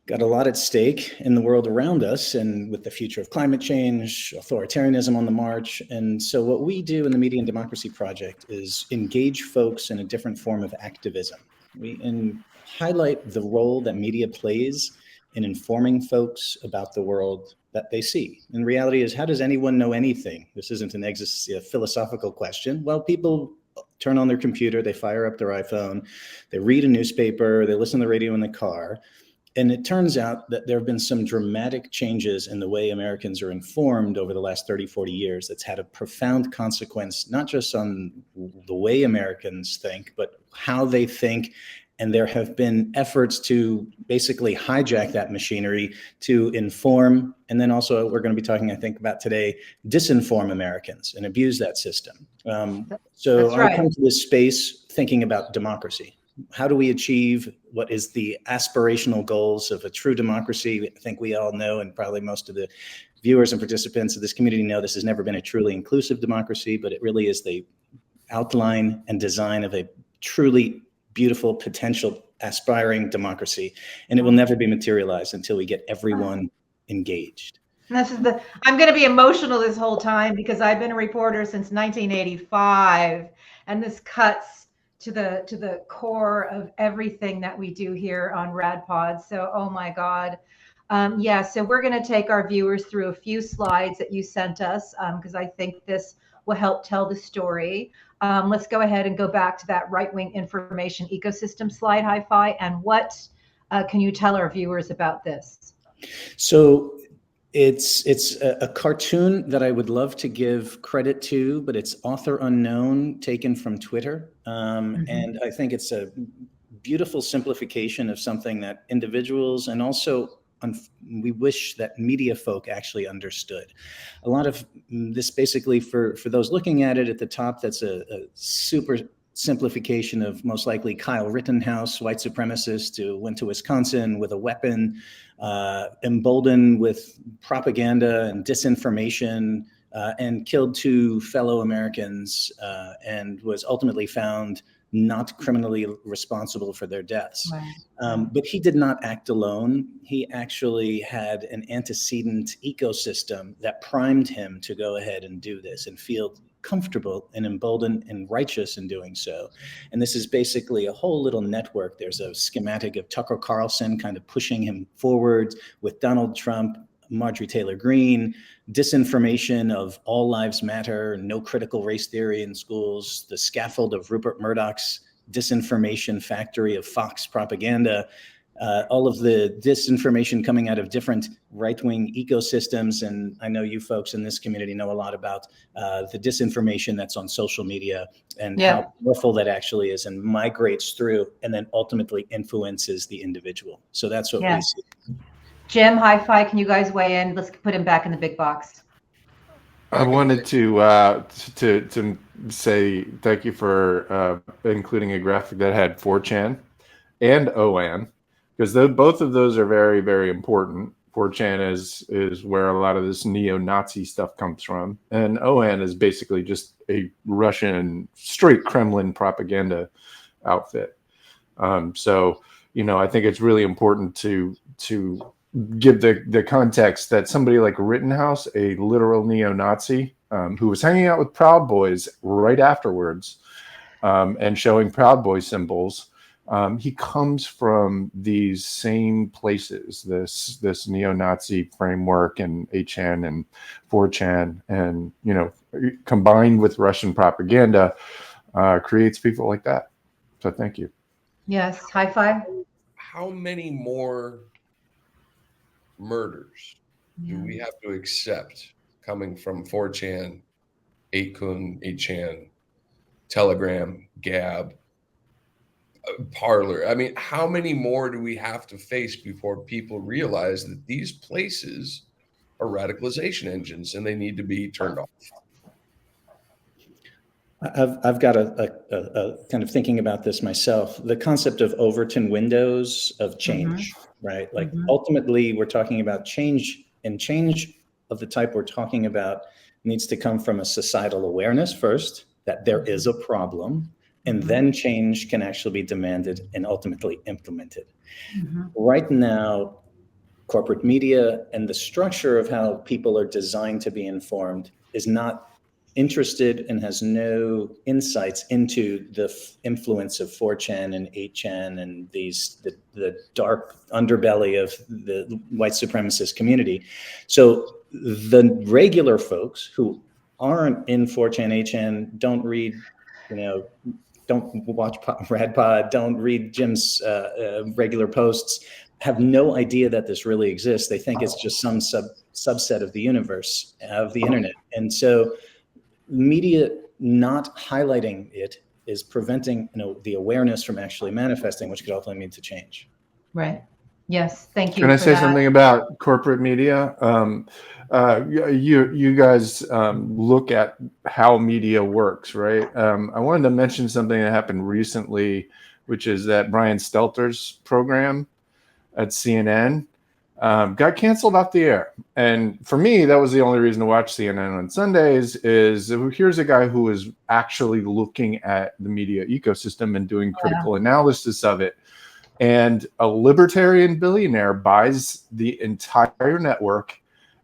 got a lot at stake in the world around us, and with the future of climate change, authoritarianism on the march. And so what we do in the Media and Democracy Project is engage folks in a different form of activism. We highlight the role that media plays in informing folks about the world that they see. And reality is, how does anyone know anything? This isn't a philosophical question. Well, people turn on their computer, they fire up their iPhone, they read a newspaper, they listen to the radio in the car. And it turns out that there have been some dramatic changes in the way Americans are informed over the last 30, 40 years that's had a profound consequence, not just on the way Americans think, but how they think And there have been efforts to basically hijack that machinery to inform, and then also we're going to be talking, I think, about today, disinform Americans and abuse that system. So That's right. I come to this space thinking about democracy. How do we achieve what is the aspirational goals of a true democracy? I think we all know, and probably most of the viewers and participants of this community know, this has never been a truly inclusive democracy, but it really is the outline and design of a truly beautiful, potential, aspiring democracy. And it will never be materialized until we get everyone engaged. And I'm going to be emotional this whole time because I've been a reporter since 1985, and this cuts to the core of everything that we do here on RadPod. So, oh my God. So we're going to take our viewers through a few slides that you sent us because I think this will help tell the story. Let's go ahead and go back to that right-wing information ecosystem slide, Hi-Fi. And what can you tell our viewers about this? So it's a cartoon that I would love to give credit to, but it's author unknown, taken from Twitter. And I think it's a beautiful simplification of something that individuals and also we wish that media folk actually understood. A lot of this basically for those looking at it at the top, that's a super simplification of most likely Kyle Rittenhouse, white supremacist who went to Wisconsin with a weapon, emboldened with propaganda and disinformation, and killed 2 fellow Americans and was ultimately found not criminally responsible for their deaths. Right. But he did not act alone. He actually had an antecedent ecosystem that primed him to go ahead and do this and feel comfortable and emboldened and righteous in doing so. And this is basically a whole little network. There's a schematic of Tucker Carlson kind of pushing him forward with Donald Trump, Marjorie Taylor Greene, disinformation of all lives matter, no critical race theory in schools, the scaffold of Rupert Murdoch's disinformation factory of Fox propaganda, all of the disinformation coming out of different right-wing ecosystems. And I know you folks in this community know a lot about the disinformation that's on social media and how powerful that actually is and migrates through and then ultimately influences the individual. So that's what we see. Jim, Hi-Fi, can you guys weigh in? Let's put him back in the big box. I wanted to say thank you for including a graphic that had 4chan and OAN, because both of those are very, very important. 4chan is where a lot of this neo-Nazi stuff comes from, and OAN is basically just a Russian straight Kremlin propaganda outfit. So I think it's really important to give the context that somebody like Rittenhouse, a literal neo-Nazi, who was hanging out with Proud Boys right afterwards and showing Proud Boy symbols, he comes from these same places, this neo-Nazi framework and 8chan and 4chan, and combined with Russian propaganda, creates people like that. So thank you. Yes, Hi-Fi. How many more murders do we have to accept coming from 4chan, 8chan, Telegram, Gab, Parler? I mean, how many more do we have to face before people realize that these places are radicalization engines and they need to be turned off? I've got a kind of thinking about this myself. The concept of Overton windows of change, right? Like ultimately we're talking about change, and change of the type we're talking about needs to come from a societal awareness first that there is a problem, and then change can actually be demanded and ultimately implemented. Right now, corporate media and the structure of how people are designed to be informed is not interested and has no insights into the influence of 4chan and 8chan and the dark underbelly of the white supremacist community. So the regular folks who aren't in 4chan, 8chan, don't read, don't watch RadPod, don't read Jim's regular posts, have no idea that this really exists. They think it's just some subset of the universe, of the internet. And so media not highlighting it is preventing the awareness from actually manifesting, which could ultimately lead to change. Right. Yes. Thank you. Can I for say that. something about corporate media? You guys look at how media works, right? I wanted to mention something that happened recently, which is that Brian Stelter's program at CNN got canceled off the air. And for me, that was the only reason to watch CNN on Sundays. Is here's a guy who is actually looking at the media ecosystem and doing critical analysis of it. And a libertarian billionaire buys the entire network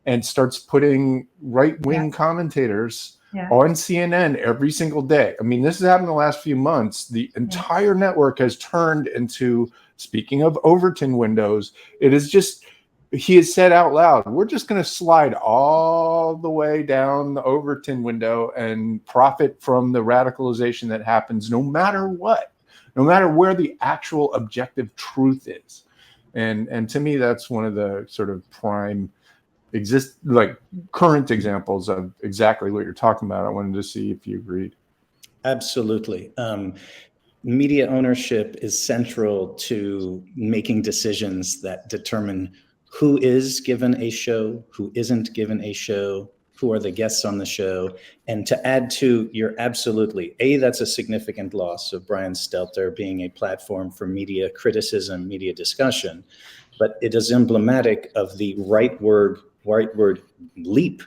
and starts putting right-wing commentators on CNN every single day. I mean, this has happened the last few months. The entire network has turned into, speaking of Overton windows, it is just, he has said out loud, we're just going to slide all the way down the Overton window and profit from the radicalization that happens no matter what. No matter where the actual objective truth is. And to me, that's one of the sort of prime current examples of exactly what you're talking about. I wanted to see if you agreed. Absolutely. Media ownership is central to making decisions that determine who is given a show, who isn't given a show, who are the guests on the show. And to add to your absolutely, that's a significant loss of Brian Stelter being a platform for media criticism, media discussion, but it is emblematic of the rightward leap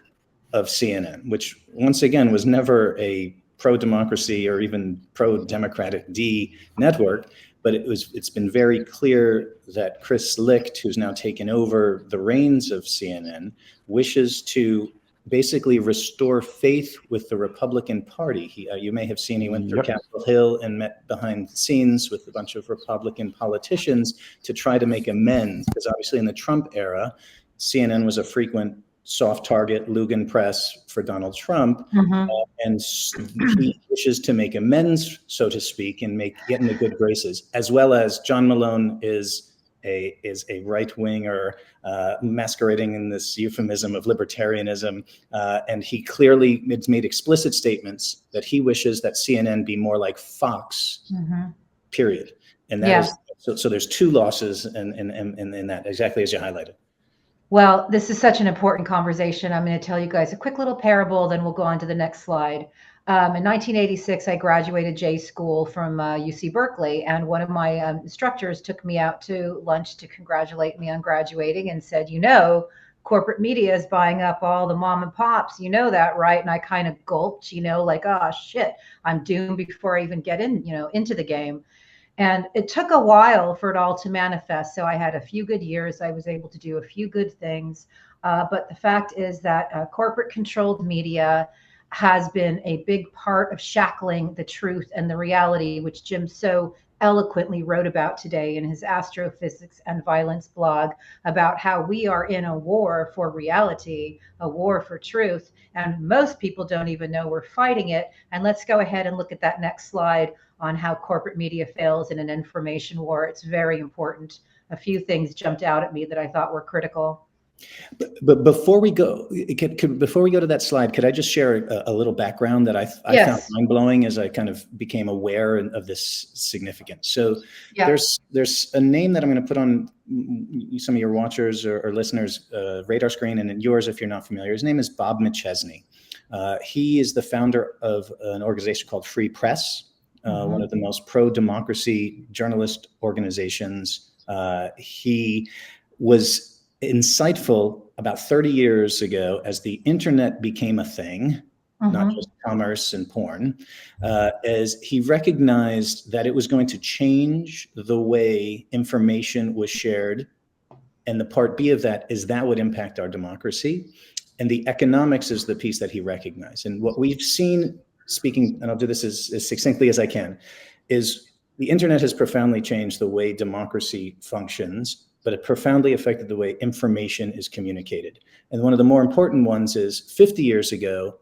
of CNN, which once again was never a pro-democracy or even pro-democratic D network, but it's been very clear that Chris Licht, who's now taken over the reins of CNN, wishes to basically restore faith with the Republican Party. You may have seen he went through Capitol Hill and met behind the scenes with a bunch of Republican politicians to try to make amends, because obviously in the Trump era, CNN was a frequent soft target, Lugan press for Donald Trump, and he wishes to make amends, so to speak, and get in the good graces, as well as John Malone is a right-winger masquerading in this euphemism of libertarianism. And he clearly made explicit statements that he wishes that CNN be more like Fox, period. And that is, so there's two losses in that, exactly as you highlighted. Well, this is such an important conversation. I'm going to tell you guys a quick little parable, then we'll go on to the next slide. In 1986, I graduated J school from UC Berkeley, and one of my instructors took me out to lunch to congratulate me on graduating and said, corporate media is buying up all the mom and pops. You know that, right? And I kind of gulped, like, oh, shit, I'm doomed before I even get into the game. And it took a while for it all to manifest. So I had a few good years. I was able to do a few good things. But the fact is that corporate controlled media has been a big part of shackling the truth and the reality, which Jim so eloquently wrote about today in his Astrophysics and Violence blog, about how we are in a war for reality, a war for truth. And most people don't even know we're fighting it. And let's go ahead and look at that next slide on how corporate media fails in an information war. It's very important. A few things jumped out at me that I thought were critical. But before we go to that slide, could I just share a little background that I found mind-blowing as I kind of became aware of this significance? So there's a name that I'm going to put on some of your watchers or listeners' radar screen, and in yours if you're not familiar. His name is Bob McChesney. He is the founder of an organization called Free Press, one of the most pro-democracy journalist organizations. He was insightful about 30 years ago as the internet became a thing, not just commerce and porn, as he recognized that it was going to change the way information was shared. And the part B of that is that would impact our democracy. And the economics is the piece that he recognized. And what we've seen, speaking, and I'll do this as succinctly as I can, is the internet has profoundly changed the way democracy functions, but it profoundly affected the way information is communicated. And one of the more important ones is 50 years ago,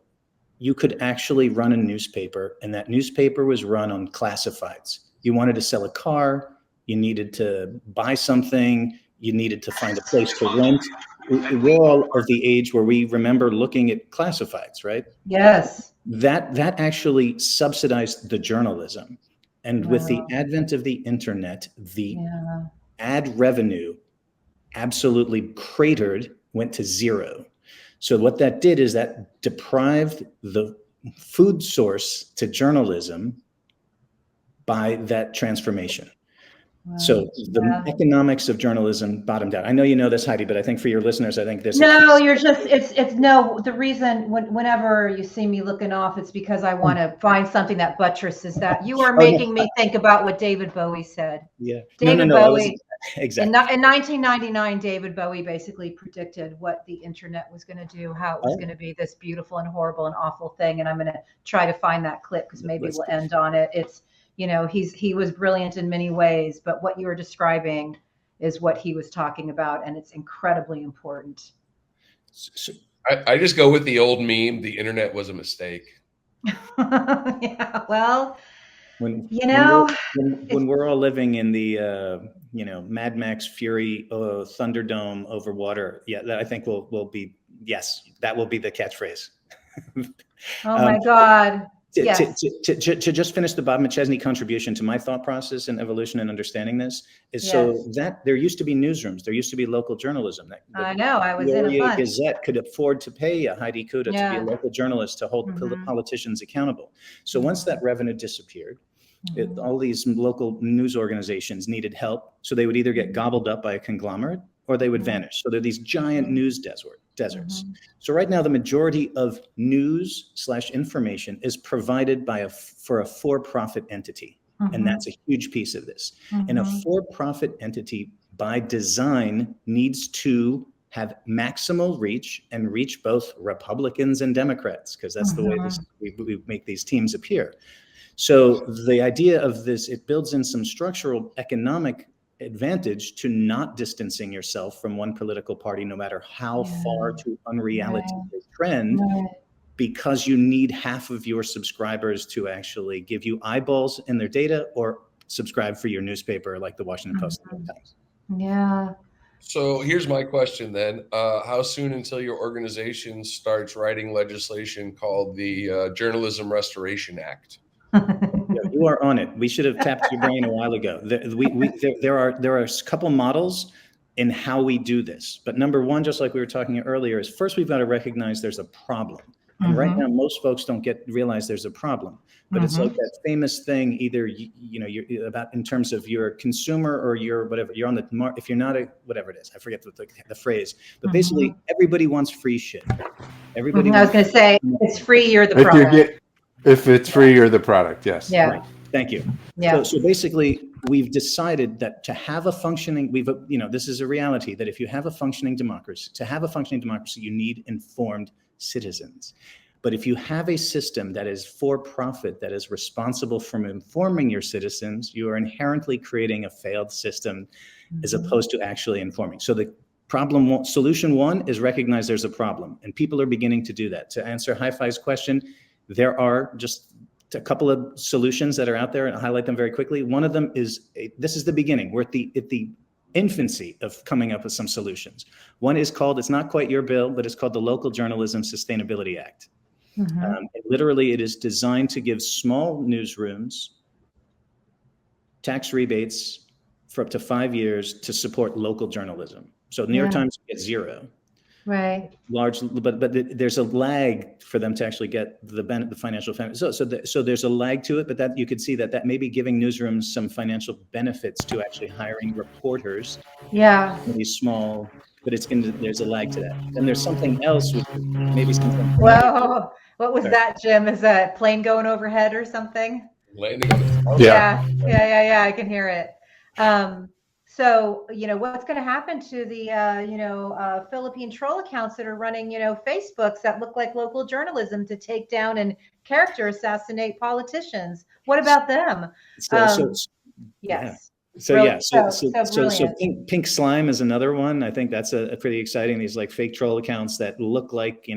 you could actually run a newspaper, and that newspaper was run on classifieds. You wanted to sell a car, you needed to buy something, you needed to find a place to rent. we're all of the age where we remember looking at classifieds, right? Yes. That actually subsidized the journalism. And with the advent of the internet, the ad revenue absolutely cratered, went to zero. So what that did is that deprived the food source to journalism by that transformation. So the economics of journalism bottomed out. I know you know this, Heidi, but I think for your listeners, I think this. No, you're just, it's no, the reason whenever you see me looking off, it's because I want to find something that buttresses that. You are making me think about what David Bowie said. Yeah. David Bowie. Exactly. In 1999, David Bowie basically predicted what the internet was going to do, how it was going to be this beautiful and horrible and awful thing. And I'm going to try to find that clip because maybe we'll end on it. It's, you know, he was brilliant in many ways, but what you were describing is what he was talking about, and it's incredibly important. I just go with the old meme, the internet was a mistake. Yeah, well, when we're all living in the Mad Max Fury Thunderdome over water, that I think will be, yes, that will be the catchphrase. Oh my God. To just finish the Bob McChesney contribution to my thought process and evolution and understanding this is so that there used to be newsrooms, there used to be local journalism. I know, I was in a bunch. Gazette could afford to pay a Heidi Cuda to be a local journalist to hold politicians accountable. So once that revenue disappeared, all these local news organizations needed help. So they would either get gobbled up by a conglomerate or they would vanish. So they're these giant news deserts. So right now, the majority of news/information is provided by for a for-profit entity. And that's a huge piece of this. And a for-profit entity by design needs to have maximal reach and reach both Republicans and Democrats, because that's the way we make these teams appear. So the idea of this, it builds in some structural economic advantage to not distancing yourself from one political party, no matter how far to unreality they trend, because you need half of your subscribers to actually give you eyeballs in their data or subscribe for your newspaper like the Washington Post and New York Times. Yeah. So here's my question then. How soon until your organization starts writing legislation called the Journalism Restoration Act? You are on it. We should have tapped your brain a while ago. There are a couple models in how we do this. But number one, just like we were talking earlier, is first we've got to recognize there's a problem. And right now, most folks don't realize there's a problem. But it's like that famous thing, either you're about in terms of your consumer or your whatever. You're on the if you're not a whatever it is, I forget the phrase. But basically, everybody wants free shit. Everybody. I was going to say, it's free. You're the product. If it's free, you're the product. Yes. Yeah. Right. Thank you. Yeah. So basically, we've decided that to have a functioning, this is a reality that if you have a functioning democracy, you need informed citizens. But if you have a system that is for profit, that is responsible for informing your citizens, you are inherently creating a failed system as opposed to actually informing. So the solution one is recognize there's a problem, and people are beginning to do that. To answer Hi-Fi's question, there are just a couple of solutions that are out there, and I'll highlight them very quickly. One of them is, this is the beginning. We're at the infancy of coming up with some solutions. One is called, it's not quite your bill, but it's called the Local Journalism Sustainability Act. Literally, it is designed to give small newsrooms tax rebates for up to 5 years to support local journalism. So New York Times gets zero. Right. But there's a lag for them to actually get the financial benefit. So there's a lag to it, but that you could see that may be giving newsrooms some financial benefits to actually hiring reporters. Yeah. These small, but there's a lag to that. And there's something else, which maybe something. Whoa, what was that, Jim? Is a plane going overhead or something? Landing on the Yeah. I can hear it. So, what's going to happen to the, Philippine troll accounts that are running, Facebooks that look like local journalism to take down and character assassinate politicians? What about them? Yes. So pink slime is another one. I think that's a pretty exciting. These like fake troll accounts that look like,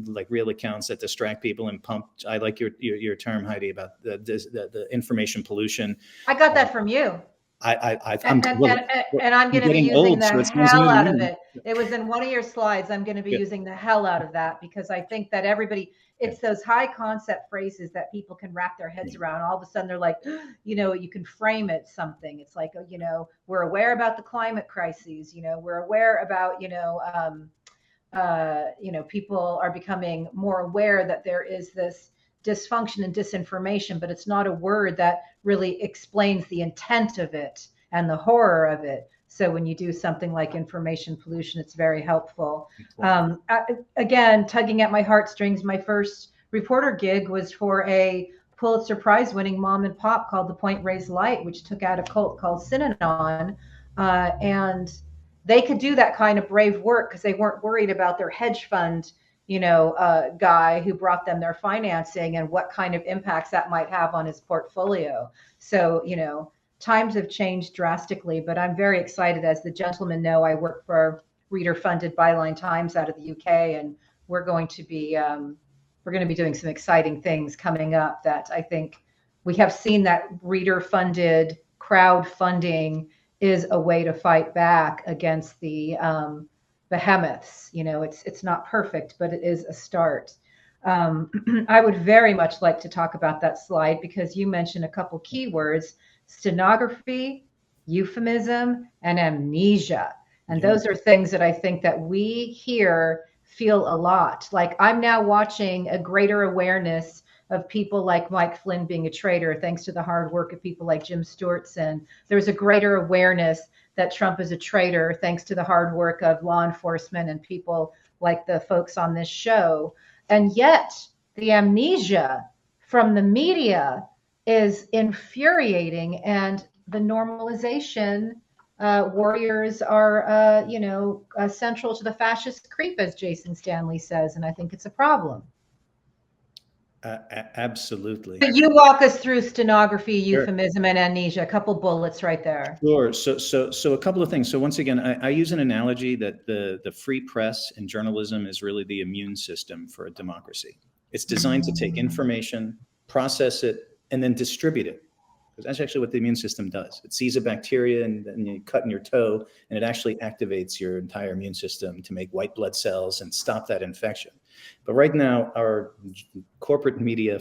like real accounts that distract people and pump. I like your term, Heidi, about the information pollution. I got that from you. I'm and I'm going to be getting using old, the so it's news hell to out of me. it. It was in one of your slides. I'm going to be Yeah. using the hell out of that because I think that everybody, it's those high concept phrases that people can wrap their heads around. All of a sudden they're like, you can frame it something. It's like, we're aware about the climate crises. We're aware about, people are becoming more aware that there is this dysfunction and disinformation, but it's not a word that really explains the intent of it and the horror of it. So when you do something like information pollution, it's very helpful. Again, tugging at my heartstrings, my first reporter gig was for a Pulitzer Prize winning mom and pop called The Point Raised Light, which took out a cult called Synanon. And they could do that kind of brave work because they weren't worried about their hedge fund guy who brought them their financing and what kind of impacts that might have on his portfolio. So, times have changed drastically, but I'm very excited. As the gentlemen know, I work for reader-funded Byline Times out of the UK, and we're going to be doing some exciting things coming up that I think we have seen that reader-funded crowdfunding is a way to fight back against the behemoths. It's not perfect, but it is a start. I would very much like to talk about that slide because you mentioned a couple keywords: stenography, euphemism, and amnesia. And those are things that I think that we here feel a lot. Like, I'm now watching a greater awareness of people like Mike Flynn being a traitor, thanks to the hard work of people like Jim Stewartson. There's a greater awareness that Trump is a traitor, thanks to the hard work of law enforcement and people like the folks on this show. And yet the amnesia from the media is infuriating, and the normalization warriors are, central to the fascist creep, as Jason Stanley says, and I think it's a problem. Absolutely. You walk us through stenography, euphemism, and amnesia. A couple bullets right there. Sure. So a couple of things. So once again, I use an analogy that the free press and journalism is really the immune system for a democracy. It's designed to take information, process it, and then distribute it. Because that's actually what the immune system does. It sees a bacteria and then you cut in your toe, and it actually activates your entire immune system to make white blood cells and stop that infection. But right now, our corporate media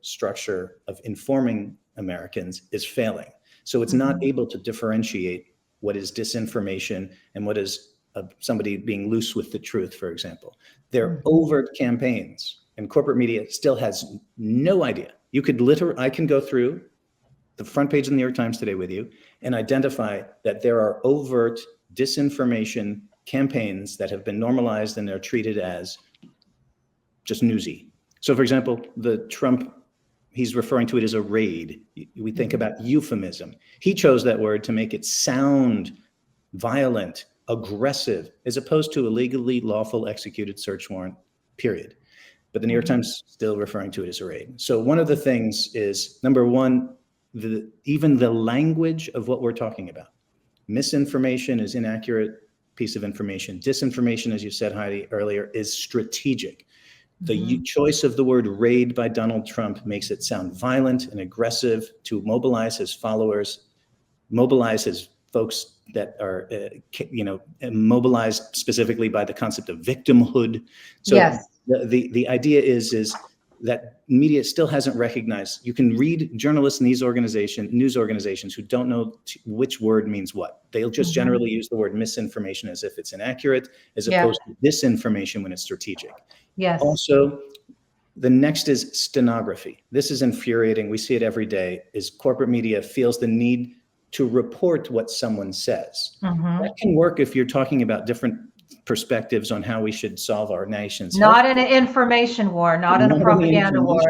structure of informing Americans is failing. So it's not able to differentiate what is disinformation and what is somebody being loose with the truth, for example. They're overt campaigns, and corporate media still has no idea. I can go through the front page of the New York Times today with you and identify that there are overt disinformation campaigns that have been normalized and they're treated as just newsy. So for example, the Trump, he's referring to it as a raid. We think about euphemism. He chose that word to make it sound violent, aggressive, as opposed to a legally lawful executed search warrant, period. But the New York Times still referring to it as a raid. So one of the things is, number one, even the language of what we're talking about. Misinformation is inaccurate piece of information. Disinformation, as you said, Heidi, earlier, is strategic. The choice of the word raid by Donald Trump makes it sound violent and aggressive to mobilize his followers, mobilize his folks that are, mobilized specifically by the concept of victimhood. So yes. The idea is that media still hasn't recognized. You can read journalists in these news organizations who don't know which word means what. They'll just generally use the word misinformation as if it's inaccurate, as opposed to disinformation when it's strategic. Yes. Also, the next is stenography. This is infuriating. We see it every day. Is corporate media feels the need to report what someone says. That can work if you're talking about different perspectives on how we should solve our nation's not in an information war, not in a propaganda war.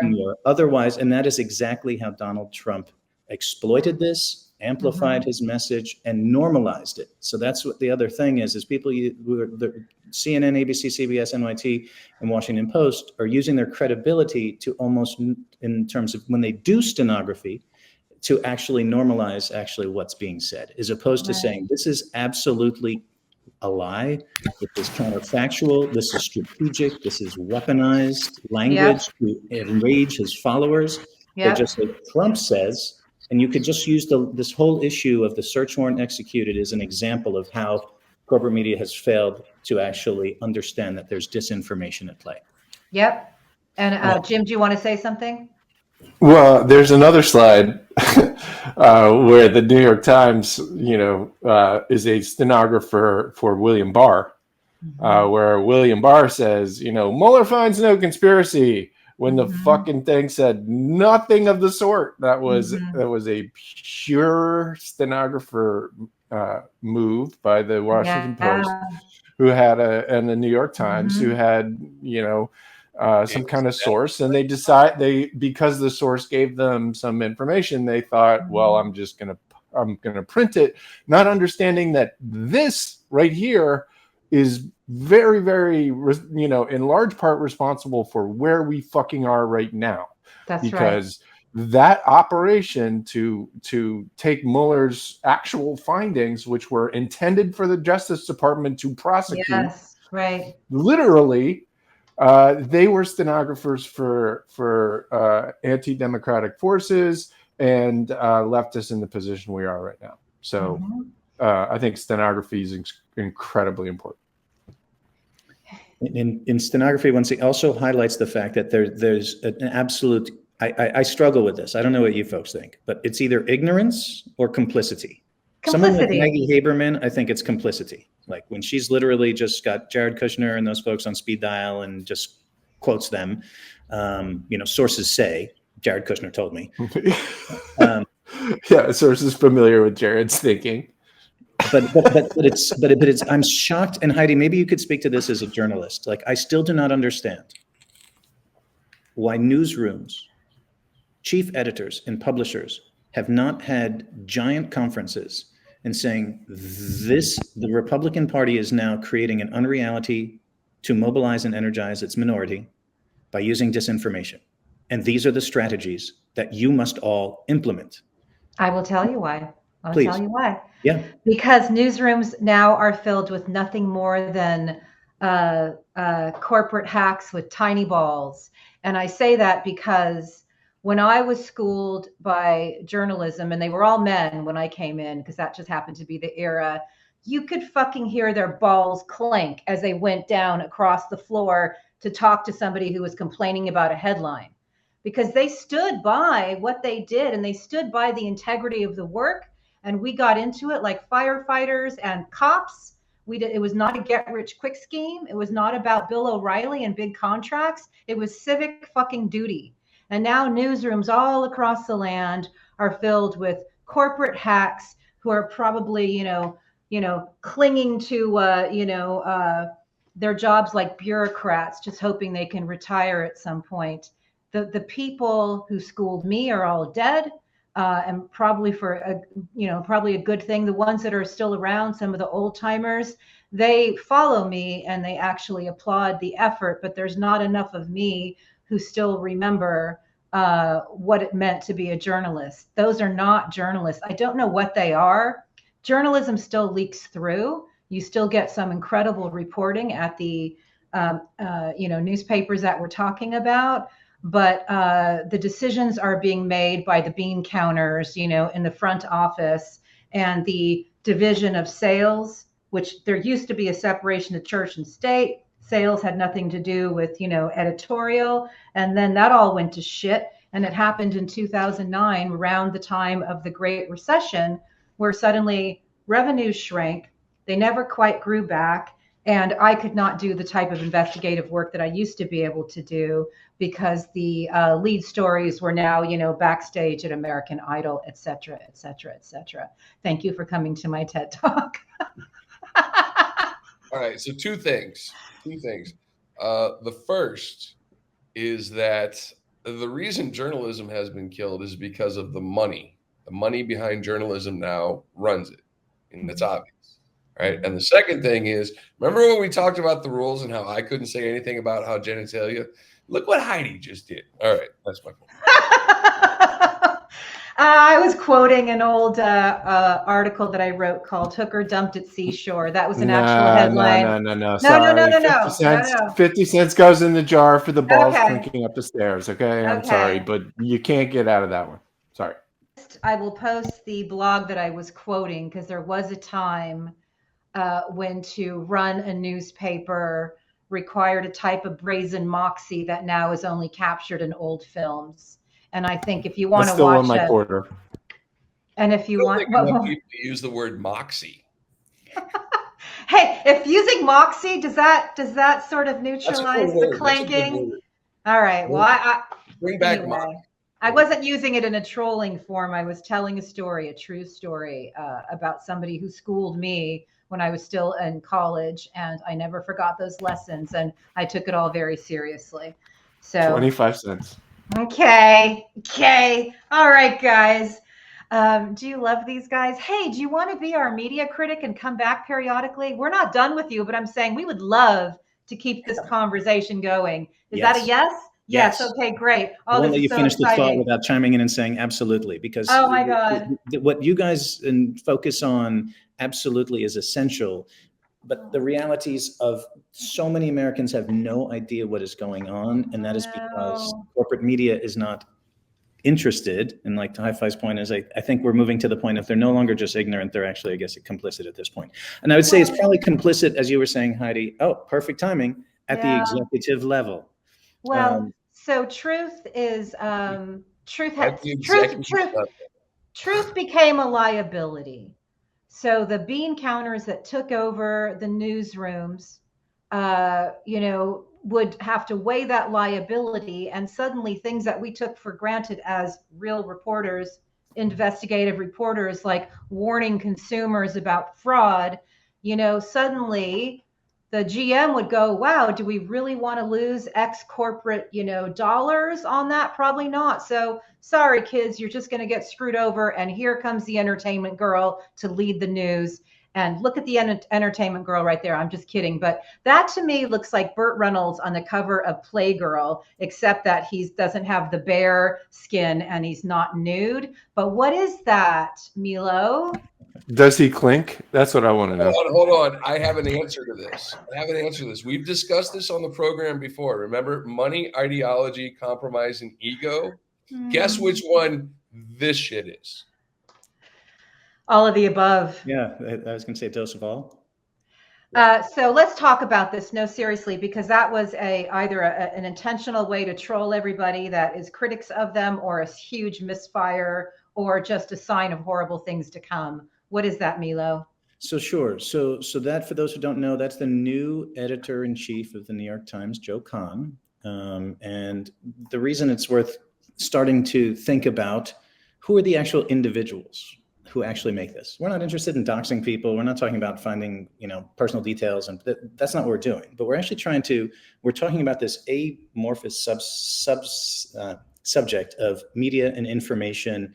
Otherwise, and that is exactly how Donald Trump exploited this, amplified his message, and normalized it. So that's what the other thing is people the CNN, ABC, CBS, NYT, and Washington Post are using their credibility to almost, in terms of when they do stenography, to actually normalize actually what's being said, as opposed to saying this is absolutely a lie, this is counterfactual, this is strategic, this is weaponized language to enrage his followers. They just say, Trump says, And you could just use this whole issue of the search warrant executed as an example of how corporate media has failed to actually understand that there's disinformation at play. Yep. And Jim, do you want to say something? Well, there's another slide where the New York Times, is a stenographer for William Barr, where William Barr says, Mueller finds no conspiracy, when the fucking thing said nothing of the sort. That was a pure stenographer move by the Washington Post, who had and the New York Times, who had some kind of source, and because the source gave them some information, they thought, well, I'm gonna print it, not understanding that this right here is very, very, in large part responsible for where we fucking are right now. That's because that operation to take Mueller's actual findings, which were intended for the Justice Department to prosecute, literally, they were stenographers for anti-democratic forces and left us in the position we are right now. So I think stenography is incredibly important. In stenography, once it also highlights the fact that there's an absolute, I struggle with this. I don't know what you folks think, but it's either ignorance or complicity. Someone like Maggie Haberman, I think it's complicity. Like when she's literally just got Jared Kushner and those folks on speed dial and just quotes them, sources say, Jared Kushner told me. Yeah, sources familiar with Jared's thinking. But it's I'm shocked, and Heidi, maybe you could speak to this as a journalist. Like, I still do not understand why newsrooms, chief editors, and publishers have not had giant conferences and saying the Republican Party is now creating an unreality to mobilize and energize its minority by using disinformation. And these are the strategies that you must all implement. I will tell you why. I'll Please. tell you why. Yeah. Because newsrooms now are filled with nothing more than corporate hacks with tiny balls. And I say that because when I was schooled by journalism, and they were all men when I came in, because that just happened to be the era, you could fucking hear their balls clink as they went down across the floor to talk to somebody who was complaining about a headline. Because they stood by what they did, and they stood by the integrity of the work. And we got into it like firefighters and cops. It was not a get-rich-quick scheme. It was not about Bill O'Reilly and big contracts. It was civic fucking duty. And now newsrooms all across the land are filled with corporate hacks who are probably, clinging to, their jobs like bureaucrats, just hoping they can retire at some point. The people who schooled me are all dead. And probably probably a good thing. The ones that are still around, some of the old timers, they follow me and they actually applaud the effort, but there's not enough of me who still remember what it meant to be a journalist. Those are not journalists. I don't know what they are. Journalism still leaks through. You still get some incredible reporting at the newspapers that we're talking about. But the decisions are being made by the bean counters, in the front office, and the division of sales, which there used to be a separation of church and state. Sales had nothing to do with, editorial. And then that all went to shit. And it happened in 2009, around the time of the Great Recession, where suddenly revenues shrank. They never quite grew back. And I could not do the type of investigative work that I used to be able to do because the lead stories were now, backstage at American Idol, et cetera, et cetera, et cetera. Thank you for coming to my TED Talk. All right. So two things. The first is that the reason journalism has been killed is because of the money. The money behind journalism now runs it. And that's obvious. Right. And the second thing is, remember when we talked about the rules and how I couldn't say anything about how genitalia? Look what Heidi just did. All right. That's my point. I was quoting an old article that I wrote called Hooker Dumped at Seashore. That was an actual headline. No. Sorry. 50 cents goes in the jar for the balls clinking up the stairs. Okay. I'm sorry, but you can't get out of that one. Sorry. will post the blog that I was quoting, because there was a time when to run a newspaper required a type of brazen moxie that now is only captured in old films. And I think if you want That's to still watch on my it, quarter. and if I you don't want, think enough people use the word moxie. hey, if using moxie, does that sort of That's a neutralize cool the word. That's a good clanking? word. All right. Well, Bring back anyway, moxie. I wasn't using it in a trolling form. I was telling a story, a true story about somebody who schooled me when I was still in college, and I never forgot those lessons, and I took it all very seriously. So 25 cents. okay. All right, guys. Do you love these guys? Hey, do you want to be our media critic and come back periodically? We're not done with you, but I'm saying we would love to keep this conversation going. Is that a yes? Yes. Okay, great. I Oh, won't this let is you so finish the thought exciting. without chiming in and saying absolutely, because Oh my God. what you guys focus on absolutely is essential. But the realities of so many Americans have no idea what is going on, and that is because No. corporate media is not interested. And like to Hi-Fi's point is, I think we're moving to the point if they're no longer just ignorant, they're actually, I guess, complicit at this point. And I would say it's probably complicit, as you were saying, Heidi. Oh, perfect timing, at the Yeah. executive level. Well, so truth is At the executive level. truth became a liability. So the bean counters that took over the newsrooms, would have to weigh that liability, and suddenly things that we took for granted as real reporters, investigative reporters, like warning consumers about fraud, suddenly the GM would go, wow, do we really want to lose X corporate, dollars on that? Probably not. So sorry, kids, you're just going to get screwed over. And here comes the entertainment girl to lead the news. And look at the entertainment girl right there. I'm just kidding. But that to me looks like Burt Reynolds on the cover of Playgirl, except that he doesn't have the bear skin and he's not nude. But what is that, Milo? Does he clink? That's what I want to know. Hold on. I have an answer to this. We've discussed this on the program before. Remember, money, ideology, compromise, and ego? Guess which one this shit is? All of the above. Yeah, I was going to say dose of all. So let's talk about this. No, seriously, because that was either an intentional way to troll everybody that is critics of them, or a huge misfire, or just a sign of horrible things to come. What is that, Milo? So sure. So that, for those who don't know, that's the new editor-in-chief of the New York Times, Joe Kahn. And the reason it's worth starting to think about, who are the actual individuals who actually make this? We're not interested in doxing people. We're not talking about finding, personal details, and that's not what we're doing. But we're actually we're talking about this amorphous subject of media and information,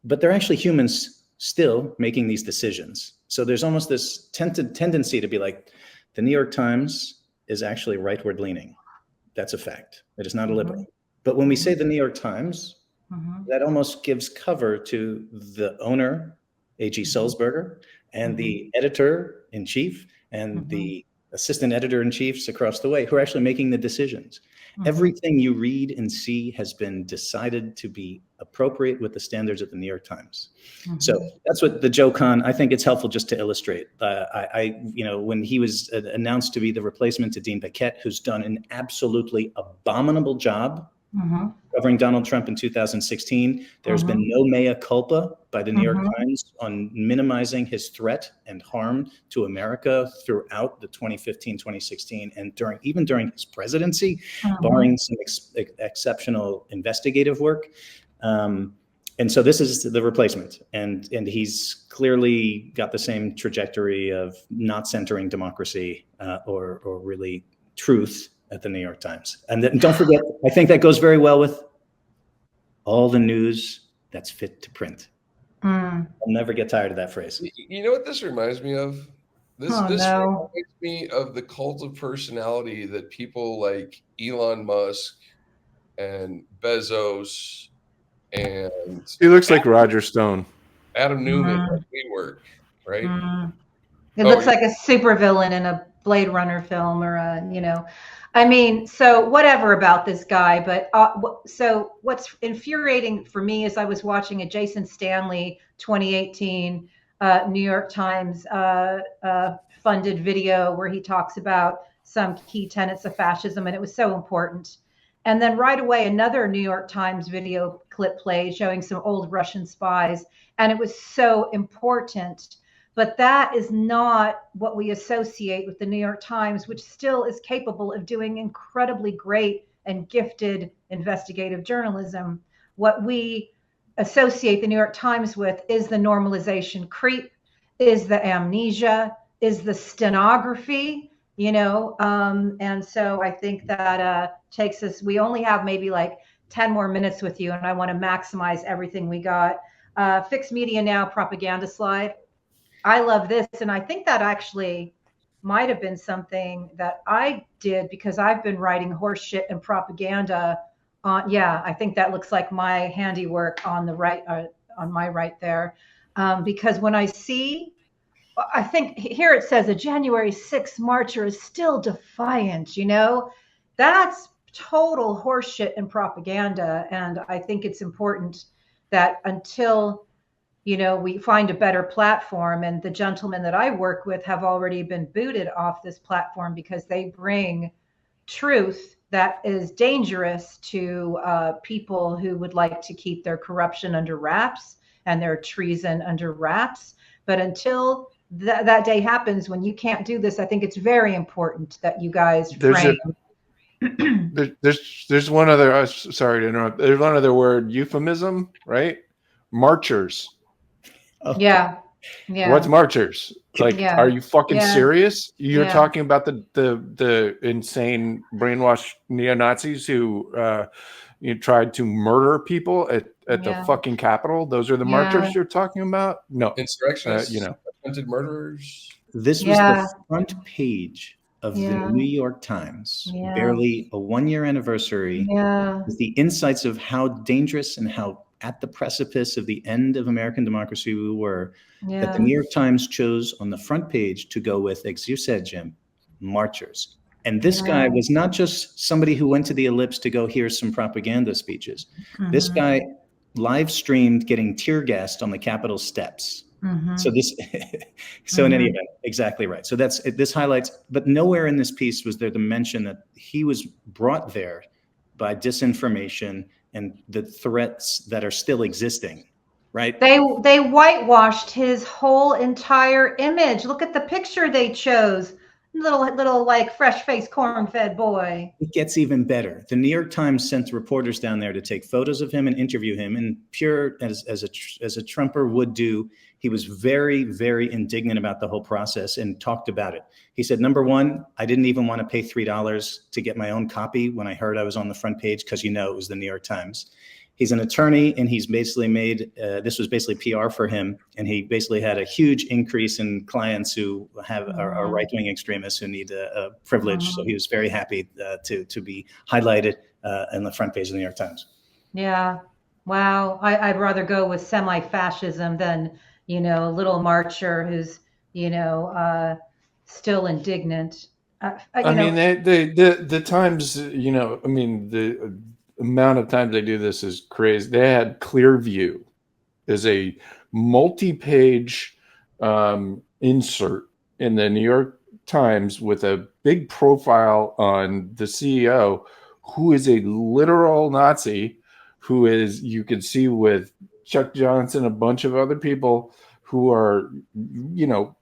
but they're actually humans still making these decisions. So there's almost this tendency to be like, the New York Times is actually rightward leaning. That's a fact. It is not a liberal. But when we say the New York Times, that almost gives cover to the owner, A.G. Sulzberger, and the editor-in-chief and the assistant editor-in-chiefs across the way, who are actually making the decisions. Everything you read and see has been decided to be appropriate with the standards of the New York Times. So that's what the Joe Kahn, I think it's helpful just to illustrate. When he was announced to be the replacement to Dean Paquette, who's done an absolutely abominable job covering Donald Trump in 2016. There's been no mea culpa by the New York Times on minimizing his threat and harm to America throughout the 2015, 2016, and even during his presidency, barring some exceptional investigative work. And so this is the replacement, and he's clearly got the same trajectory of not centering democracy or really truth at the New York Times. And then don't forget, I think that goes very well with all the news that's fit to print. I'll never get tired of that phrase. You know what this reminds me of? This reminds me of the cult of personality that people like Elon Musk and Bezos and He looks like Roger Stone. Adam Newman at WeWork, right? It looks like a supervillain in a Blade Runner film or a, you know, I mean, so whatever about this guy, but so what's infuriating for me is I was watching a Jason Stanley 2018 New York Times funded video where he talks about some key tenets of fascism, and it was so important. And then right away, another New York Times video clip played showing some old Russian spies, and it was so important. But that is not what we associate with the New York Times, which still is capable of doing incredibly great and gifted investigative journalism. What we associate the New York Times with is the normalization creep, is the amnesia, is the stenography, you know. And so I think that takes us, we only have maybe like 10 more minutes with you, and I want to maximize everything we got. Fixed media now propaganda slide. I love this. And I think that actually might have been something that I did because I've been writing horse shit and propaganda on. Yeah, I think that looks like my handiwork on the right, on my right there. Because when I see, I think here it says a January 6th marcher is still defiant, you know, that's total horseshit and propaganda. And I think it's important that until, you know, we find a better platform, and the gentlemen that I work with have already been booted off this platform because they bring truth that is dangerous to people who would like to keep their corruption under wraps and their treason under wraps. But until that day happens when you can't do this, I think it's very important that you guys frame. There's one other, sorry to interrupt. There's one other word, euphemism, right? Marchers. Oh. Yeah. Yeah. What's marchers? Like, Yeah. are you fucking Yeah. serious? You're Yeah. talking about the insane brainwashed neo-Nazis who you tried to murder people at the fucking Capitol? Those are the marchers you're talking about? No. Insurrectionists, you know. attempted murderers. This was the front page of the New York Times, barely a 1-year anniversary, with the insights of how dangerous and how at the precipice of the end of American democracy we were, that the New York Times chose on the front page to go with, as you said, Jim, marchers. And this guy was not just somebody who went to the Ellipse to go hear some propaganda speeches. This guy live streamed getting tear gassed on the Capitol steps. So this, so in any event, exactly right. So this highlights, but nowhere in this piece was there the mention that he was brought there by disinformation and the threats that are still existing, right? They whitewashed his whole entire image. Look at the picture they chose. Little like fresh-faced corn-fed boy. It gets even better. The New York Times sent reporters down there to take photos of him and interview him. And pure as a Trumper would do, he was very, very indignant about the whole process and talked about it. He said, number one, I didn't even want to pay $3 to get my own copy when I heard I was on the front page because, you know, it was the New York Times. He's an attorney, and he's basically made, this was basically PR for him. And he basically had a huge increase in clients who are right-wing extremists who need a privilege. So he was very happy to be highlighted in the front page of the New York Times. Yeah. Wow. I'd rather go with semi-fascism than, you know, a little marcher who's, you know, still indignant. I mean, the Times, you know, I mean, the amount of times they do this is crazy. They had Clearview as a multi-page insert in the New York Times with a big profile on the CEO, who is a literal Nazi, who is, you can see with Chuck Johnson, a bunch of other people who are, you know,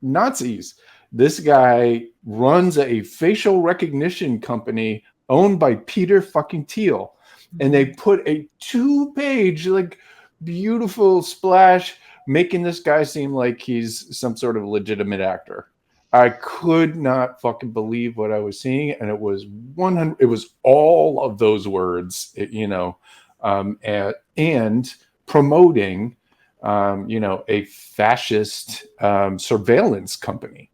Nazis. This guy runs a facial recognition company owned by Peter fucking Thiel. And they put a 2-page, like, beautiful splash, making this guy seem like he's some sort of legitimate actor. I could not fucking believe what I was seeing. And it was 100, it was all of those words, you know, and promoting, you know, a fascist surveillance company.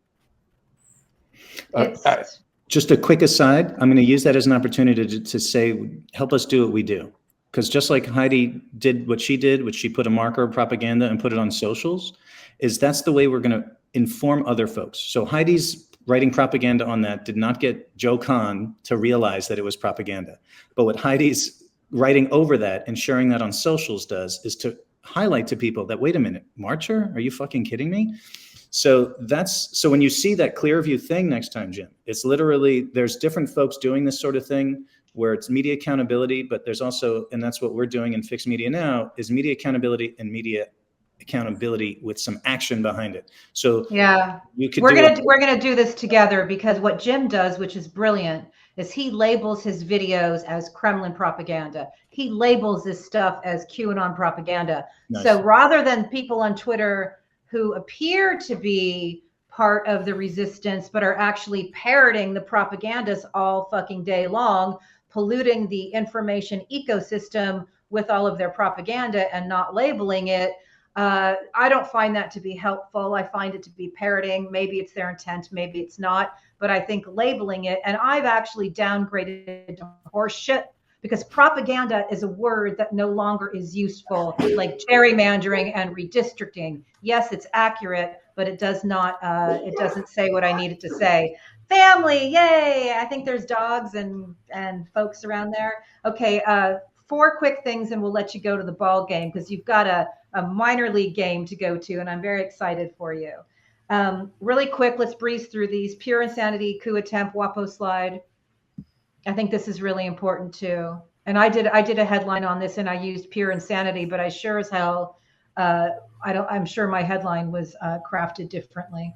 Just a quick aside, I'm going to use that as an opportunity to say, help us do what we do. Because just like Heidi did what she did, which she put a marker of propaganda and put it on socials, is that's the way we're going to inform other folks. So Heidi's writing propaganda on that did not get Joe Kahn to realize that it was propaganda. But what Heidi's writing over that and sharing that on socials does is to highlight to people that, wait a minute, Marcher, are you fucking kidding me? So when you see that Clearview thing next time, Jim, it's literally, there's different folks doing this sort of thing where it's media accountability, but there's also, and that's what we're doing in Fixed Media Now, is media accountability and media accountability with some action behind it. So yeah, we're gonna do this together, because what Jim does, which is brilliant, is he labels his videos as Kremlin propaganda. He labels this stuff as QAnon propaganda. Nice. So rather than people on Twitter who appear to be part of the resistance but are actually parroting the propagandists all fucking day long, polluting the information ecosystem with all of their propaganda and not labeling it, I don't find that to be helpful. I find it to be parroting. Maybe it's their intent, maybe it's not, but I think labeling it, and I've actually downgraded to horse shit, because propaganda is a word that no longer is useful, like gerrymandering and redistricting. Yes, it's accurate, but it does not, it doesn't say what I need it to say. Family, yay! I think there's dogs and folks around there. Okay, 4 quick things and we'll let you go to the ball game, because you've got a minor league game to go to, and I'm very excited for you. Really quick, let's breeze through these. Pure insanity, coup attempt, WAPO slide. I think this is really important too. And I did a headline on this and I used pure insanity, but I sure as hell, I'm sure my headline was crafted differently.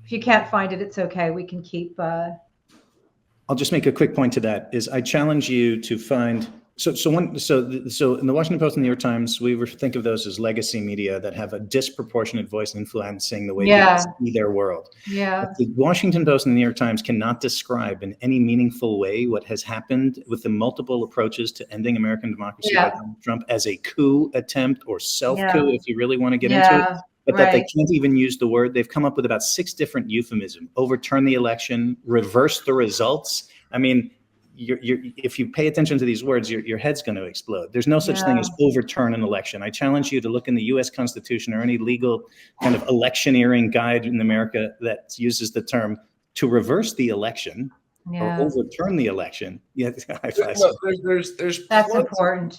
If you can't find it, it's okay. We can keep. I'll just make a quick point to that. Is I challenge you to find. So in the Washington Post and the New York Times, we think of those as legacy media that have a disproportionate voice influencing the way people see their world. Yeah. But the Washington Post and the New York Times cannot describe in any meaningful way what has happened with the multiple approaches to ending American democracy by Donald Trump as a coup attempt or self-coup, if you really want to get into it. But that they can't even use the word. They've come up with about 6 different euphemisms: overturn the election, reverse the results. I mean, if you pay attention to these words, your head's going to explode. There's no such thing as overturn an election. I challenge you to look in the U.S. Constitution or any legal kind of electioneering guide in America that uses the term to reverse the election or overturn the election. Yeah, there's that's important.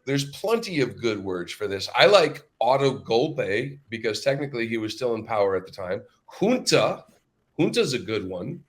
There's plenty of good words for this. I like auto golpe because technically he was still in power at the time. Junta's a good one.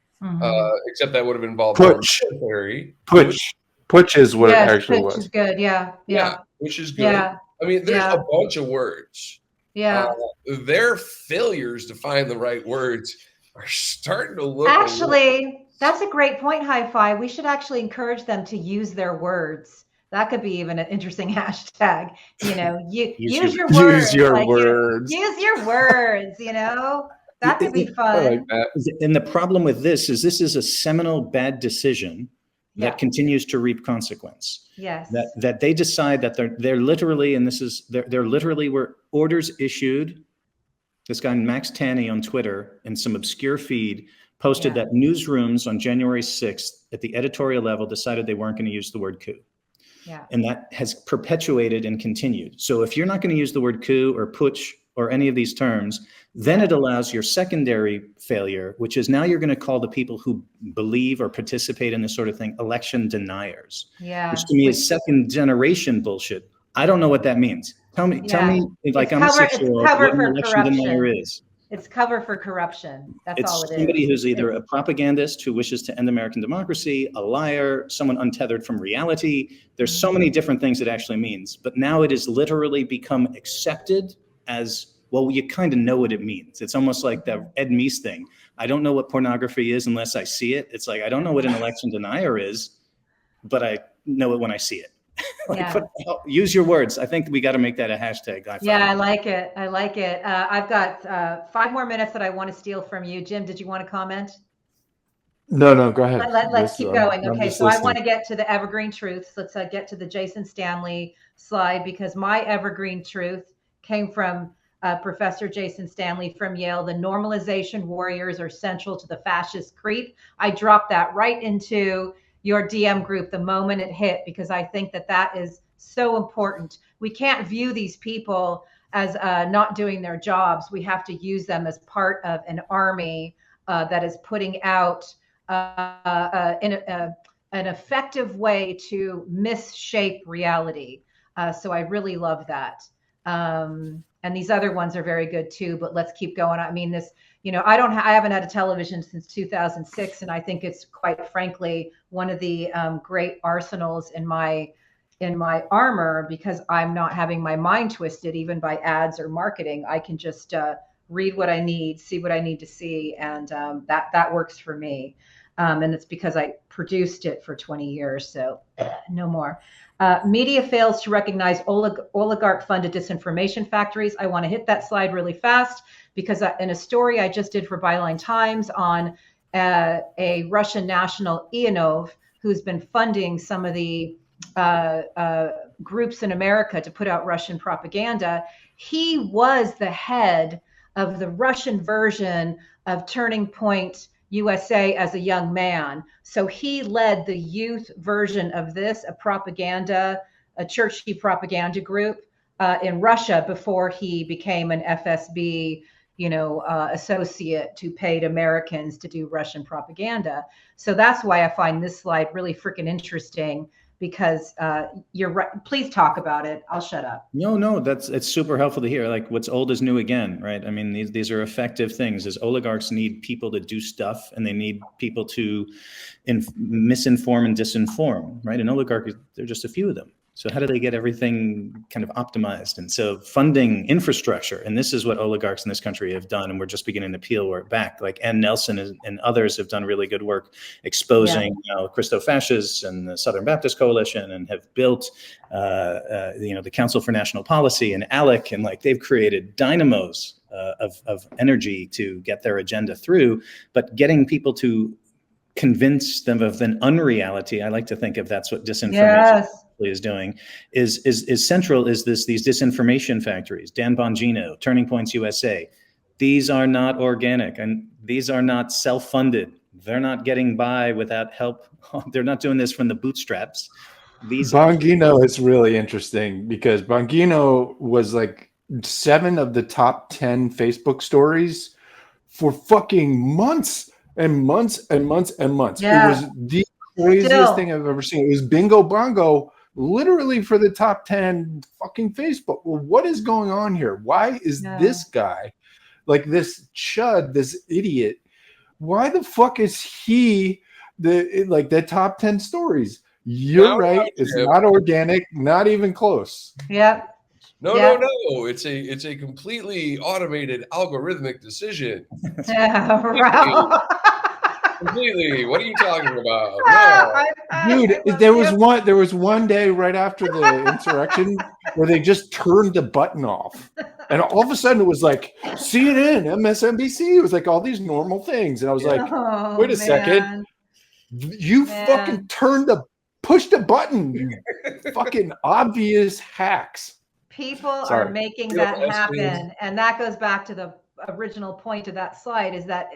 Except that would have involved military. Putsch is what it actually was. Putsch is good. Yeah. Which is good. Yeah. I mean, there's a bunch of words. Yeah. Their failures to find the right words are starting to look. Actually, that's a great point, Hi-Fi. We should actually encourage them to use their words. That could be even an interesting hashtag. You know, use your words. Use your words. Use your words. You know. That could be fun. I like that. And the problem with this is a seminal bad decision that continues to reap consequence. Yes. That they decide that they're literally, and there literally were orders issued. This guy Max Tanney on Twitter in some obscure feed posted that newsrooms on January 6th at the editorial level decided they weren't going to use the word coup. Yeah. And that has perpetuated and continued. So if you're not going to use the word coup or putsch or any of these terms, then it allows your secondary failure, which is now you're going to call the people who believe or participate in this sort of thing election deniers. Yeah. Which to me is second generation bullshit. I don't know what that means. Tell me, like I'm a 6-year-old, what an election denier is. It's cover for corruption. That's all it is. It's somebody who's either a propagandist who wishes to end American democracy, a liar, someone untethered from reality. There's so many different things it actually means. But now it has literally become accepted as, well, you kind of know what it means. It's almost like the Ed Meese thing. I don't know what pornography is unless I see it. It's like, I don't know what an election denier is, but I know it when I see it. Use your words. I think we got to make that a hashtag. I like it. I like it. I've got 5 more minutes that I want to steal from you. Jim, did you want to comment? No, go ahead. Let's keep going. Okay, so I want to get to the evergreen truths. Let's get to the Jason Stanley slide, because my evergreen truth came from Professor Jason Stanley from Yale. The normalization warriors are central to the fascist creep. I dropped that right into your DM group the moment it hit, because I think that is so important. We can't view these people as not doing their jobs. We have to use them as part of an army that is putting out an effective way to misshape reality. So I really love that. And these other ones are very good too, but let's keep going. I mean, this, I haven't had a television since 2006. And I think it's quite frankly, one of the great arsenals in my armor, because I'm not having my mind twisted even by ads or marketing. I can just read what I need, see what I need to see. And that works for me. And it's because I produced it for 20 years. So no more. Media fails to recognize oligarch-funded disinformation factories. I want to hit that slide really fast because in a story I just did for Byline Times on a Russian national, Ionov, who's been funding some of the groups in America to put out Russian propaganda. He was the head of the Russian version of Turning Point USA as a young man. So he led the youth version of this, a churchy propaganda group in Russia before he became an FSB, associate to paid Americans to do Russian propaganda. So that's why I find this slide really freaking interesting, because you're right. Please talk about it. I'll shut up. No, it's super helpful to hear. Like, what's old is new again, right? I mean, these are effective things. As oligarchs need people to do stuff, and they need people to misinform and disinform, right? And oligarchs, there are just a few of them. So how do they get everything kind of optimized? And so funding infrastructure, and this is what oligarchs in this country have done, and we're just beginning to peel it back. Like Ann Nelson and others have done really good work exposing Christo-fascists and the Southern Baptist Coalition, and have built the Council for National Policy and ALEC, and like they've created dynamos of energy to get their agenda through. But getting people to convince them of an unreality, I like to think of that's what disinformation is doing, is central. Is these disinformation factories? Dan Bongino, Turning Points USA. These are not organic, and these are not self-funded. They're not getting by without help. They're not doing this from the bootstraps. Bongino is really interesting because Bongino was like 7 of the top 10 Facebook stories for fucking months and months and months and months. Yeah. It was the craziest thing I've ever seen. It was bingo bongo, literally for the top 10 fucking Facebook. Well, what is going on here? Why is this guy, like this chud, this idiot, why the fuck is he the top 10 stories? You're right. It's not organic, not even close. Yep. No. It's a completely automated algorithmic decision. Yeah, right. Completely. What are you talking about? No. Dude, there was one day right after the insurrection where they just turned the button off. And all of a sudden it was like CNN, MSNBC. It was like all these normal things. And I was like, wait a second. You fucking push the button, you fucking obvious hacks. People are making that happen. And that goes back to the original point of that slide, is that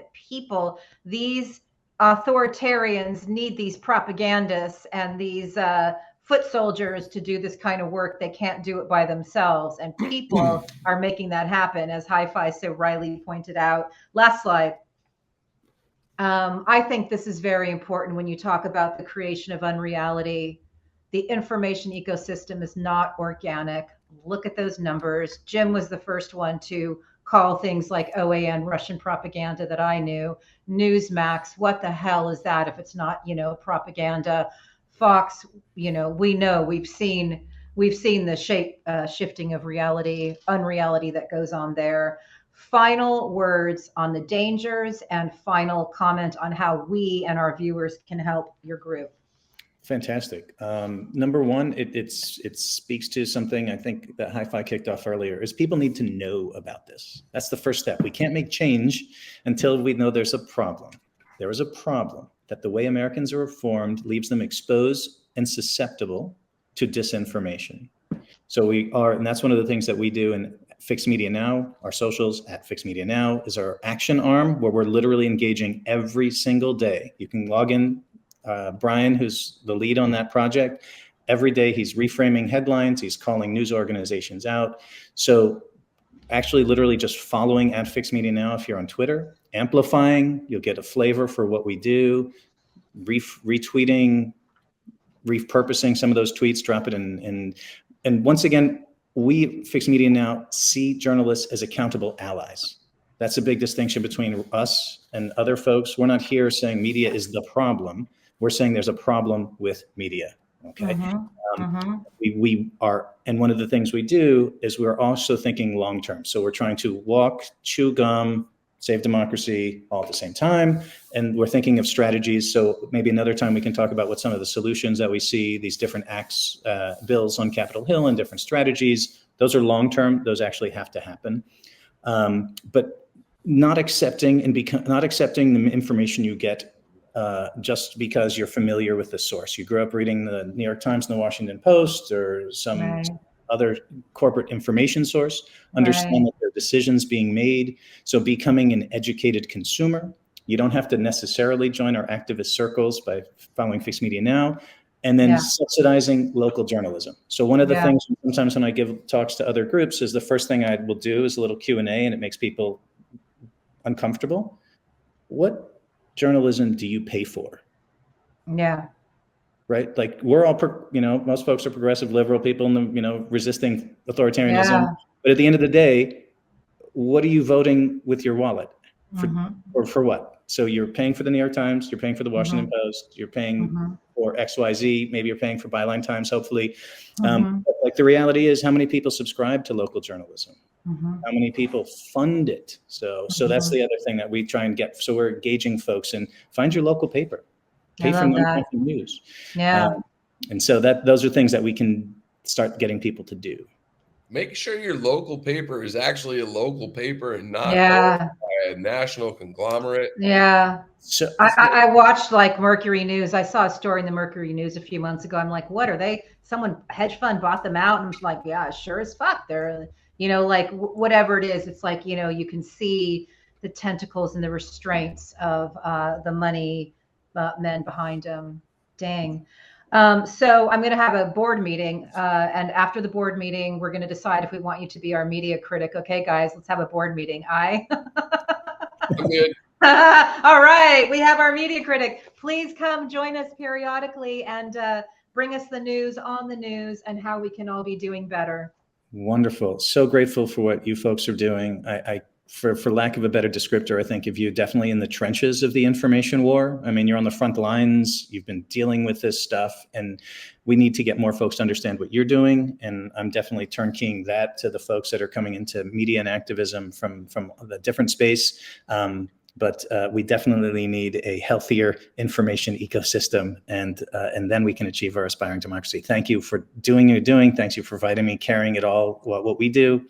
these authoritarians need these propagandists and these foot soldiers to do this kind of work. They can't do it by themselves. And people are making that happen, as Hi-Fi so rightly pointed out. Last slide. I think this is very important when you talk about the creation of unreality. The information ecosystem is not organic. Look at those numbers. Jim was the first one to call things like OAN Russian propaganda that I knew. Newsmax, what the hell is that if it's not, propaganda? Fox, we know, we've seen the shifting of reality, unreality that goes on there. Final words on the dangers and final comment on how we and our viewers can help your group. Fantastic. Number one, it speaks to something I think that Hi-Fi kicked off earlier, is people need to know about this. That's the first step. We can't make change until we know there's a problem. There is a problem that the way Americans are formed leaves them exposed and susceptible to disinformation. So and that's one of the things that we do in Fixed Media Now. Our socials at Fixed Media Now is our action arm, where we're literally engaging every single day. You can log in. Brian, who's the lead on that project, every day he's reframing headlines, he's calling news organizations out. So actually literally just following at Fixed Media Now if you're on Twitter, amplifying. You'll get a flavor for what we do, retweeting, repurposing some of those tweets, drop it in. And once again, we, Fixed Media Now, see journalists as accountable allies. That's a big distinction between us and other folks. We're not here saying media is the problem. We're saying there's a problem with media. Okay. We are, and one of the things we do is we're also thinking long term. So we're trying to walk, chew gum, save democracy all at the same time. And we're thinking of strategies. So maybe another time we can talk about what some of the solutions that we see, these different acts, bills on Capitol Hill and different strategies. Those are long term. Those actually have to happen. But not accepting not accepting the information you get just because you're familiar with the source. You grew up reading the New York Times and the Washington Post or some other corporate information source. Understand that there are decisions being made. So becoming an educated consumer. You don't have to necessarily join our activist circles by following Fixed Media Now. And then subsidizing local journalism. So one of the things sometimes when I give talks to other groups is the first thing I will do is a little Q&A, and it makes people uncomfortable. What journalism do you pay for? Yeah. Right? Like we're all, most folks are progressive liberal people and, resisting authoritarianism. But at the end of the day, what are you voting with your wallet for, or for what? So you're paying for the New York Times, you're paying for the Washington Post, you're paying for XYZ, maybe you're paying for Byline Times, hopefully. Like the reality is, how many people subscribe to local journalism? How many people fund it? So that's the other thing that we try and get. So we're engaging folks and find your local paper, pay for nonprofit news. And so those are things that we can start getting people to do. Make sure your local paper is actually a local paper and not by a national conglomerate. So I watched like Mercury News. I saw a story in the Mercury News a few months ago. I'm like, what are they? Someone hedge fund bought them out, and I'm like, yeah, sure as fuck. They're, like whatever it is. It's like, you can see the tentacles and the restraints of the money men behind them. Dang. So I'm going to have a board meeting, and after the board meeting, we're going to decide if we want you to be our media critic. Okay, guys, let's have a board meeting. I'm good. All right, we have our media critic. Please come join us periodically and bring us the news on the news and how we can all be doing better. Wonderful. So grateful for what you folks are doing. For lack of a better descriptor, I think of you definitely in the trenches of the information war. I mean, you're on the front lines. You've been dealing with this stuff, and we need to get more folks to understand what you're doing. And I'm definitely turnkeying that to the folks that are coming into media and activism from the different space. But we definitely need a healthier information ecosystem, and then we can achieve our aspiring democracy. Thank you for doing what you're doing. Thanks you for inviting me, carrying it all, what we do.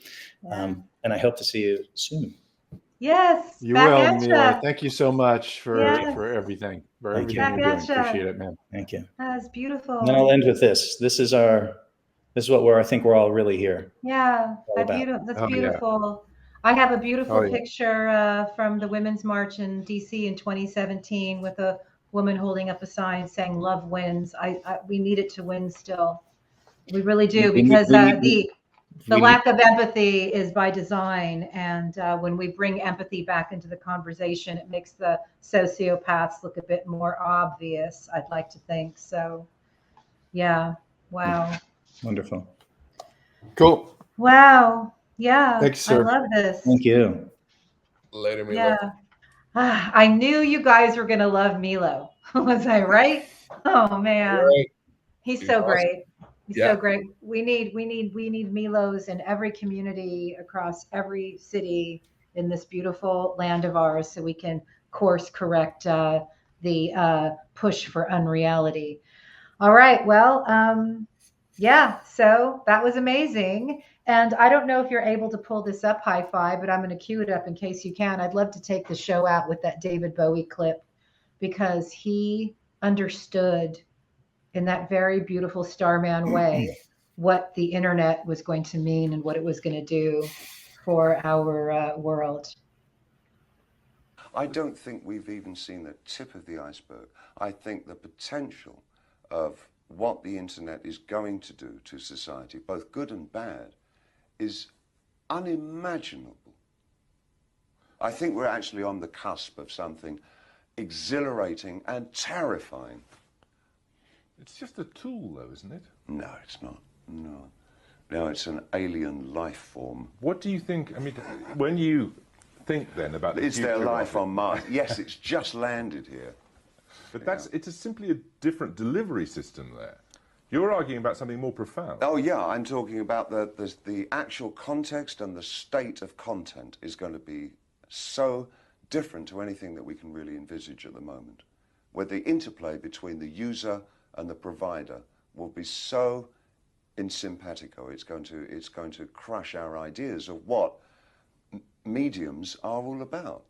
And I hope to see you soon. Yes. You will, Milo. Thank you so much for everything. For everything you're doing. Appreciate it, man. Thank you. That's beautiful. And then I'll end with this. This is what I think we're all really here. Yeah. That's beautiful. I have a beautiful picture from the Women's March in DC in 2017 with a woman holding up a sign saying "Love wins." We need it to win still. We really do, because the lack of empathy is by design, and when we bring empathy back into the conversation, it makes the sociopaths look a bit more obvious, I'd like to think. So, yeah. Wow. Wonderful. Cool. Wow. Yeah. Thanks, sir. I love this. Thank you. Later, Milo. Yeah. I knew you guys were going to love Milo. Was I right? Oh, man. Right. He's so awesome. Great. He's so great. We need Milos in every community across every city in this beautiful land of ours, so we can course correct the push for unreality. All right. Well, so that was amazing. And I don't know if you're able to pull this up, Hi-Fi, but I'm going to cue it up in case you can. I'd love to take the show out with that David Bowie clip, because he understood in that very beautiful Starman way what the internet was going to mean and what it was going to do for our world. I don't think we've even seen the tip of the iceberg. I think the potential of what the internet is going to do to society, both good and bad, is unimaginable. I think we're actually on the cusp of something exhilarating and terrifying. It's just a tool, though, isn't it? No, it's not. No. No, it's an alien life form. What do you think? I mean, when you think then about Is there future life of it- on Mars? Yes, it's just landed here. But it's simply a different delivery system there. You're arguing about something more profound. Oh yeah, I'm talking about the actual context, and the state of content is going to be so different to anything that we can really envisage at the moment, where the interplay between the user and the provider will be so in simpatico. It's going to crush our ideas of what mediums are all about.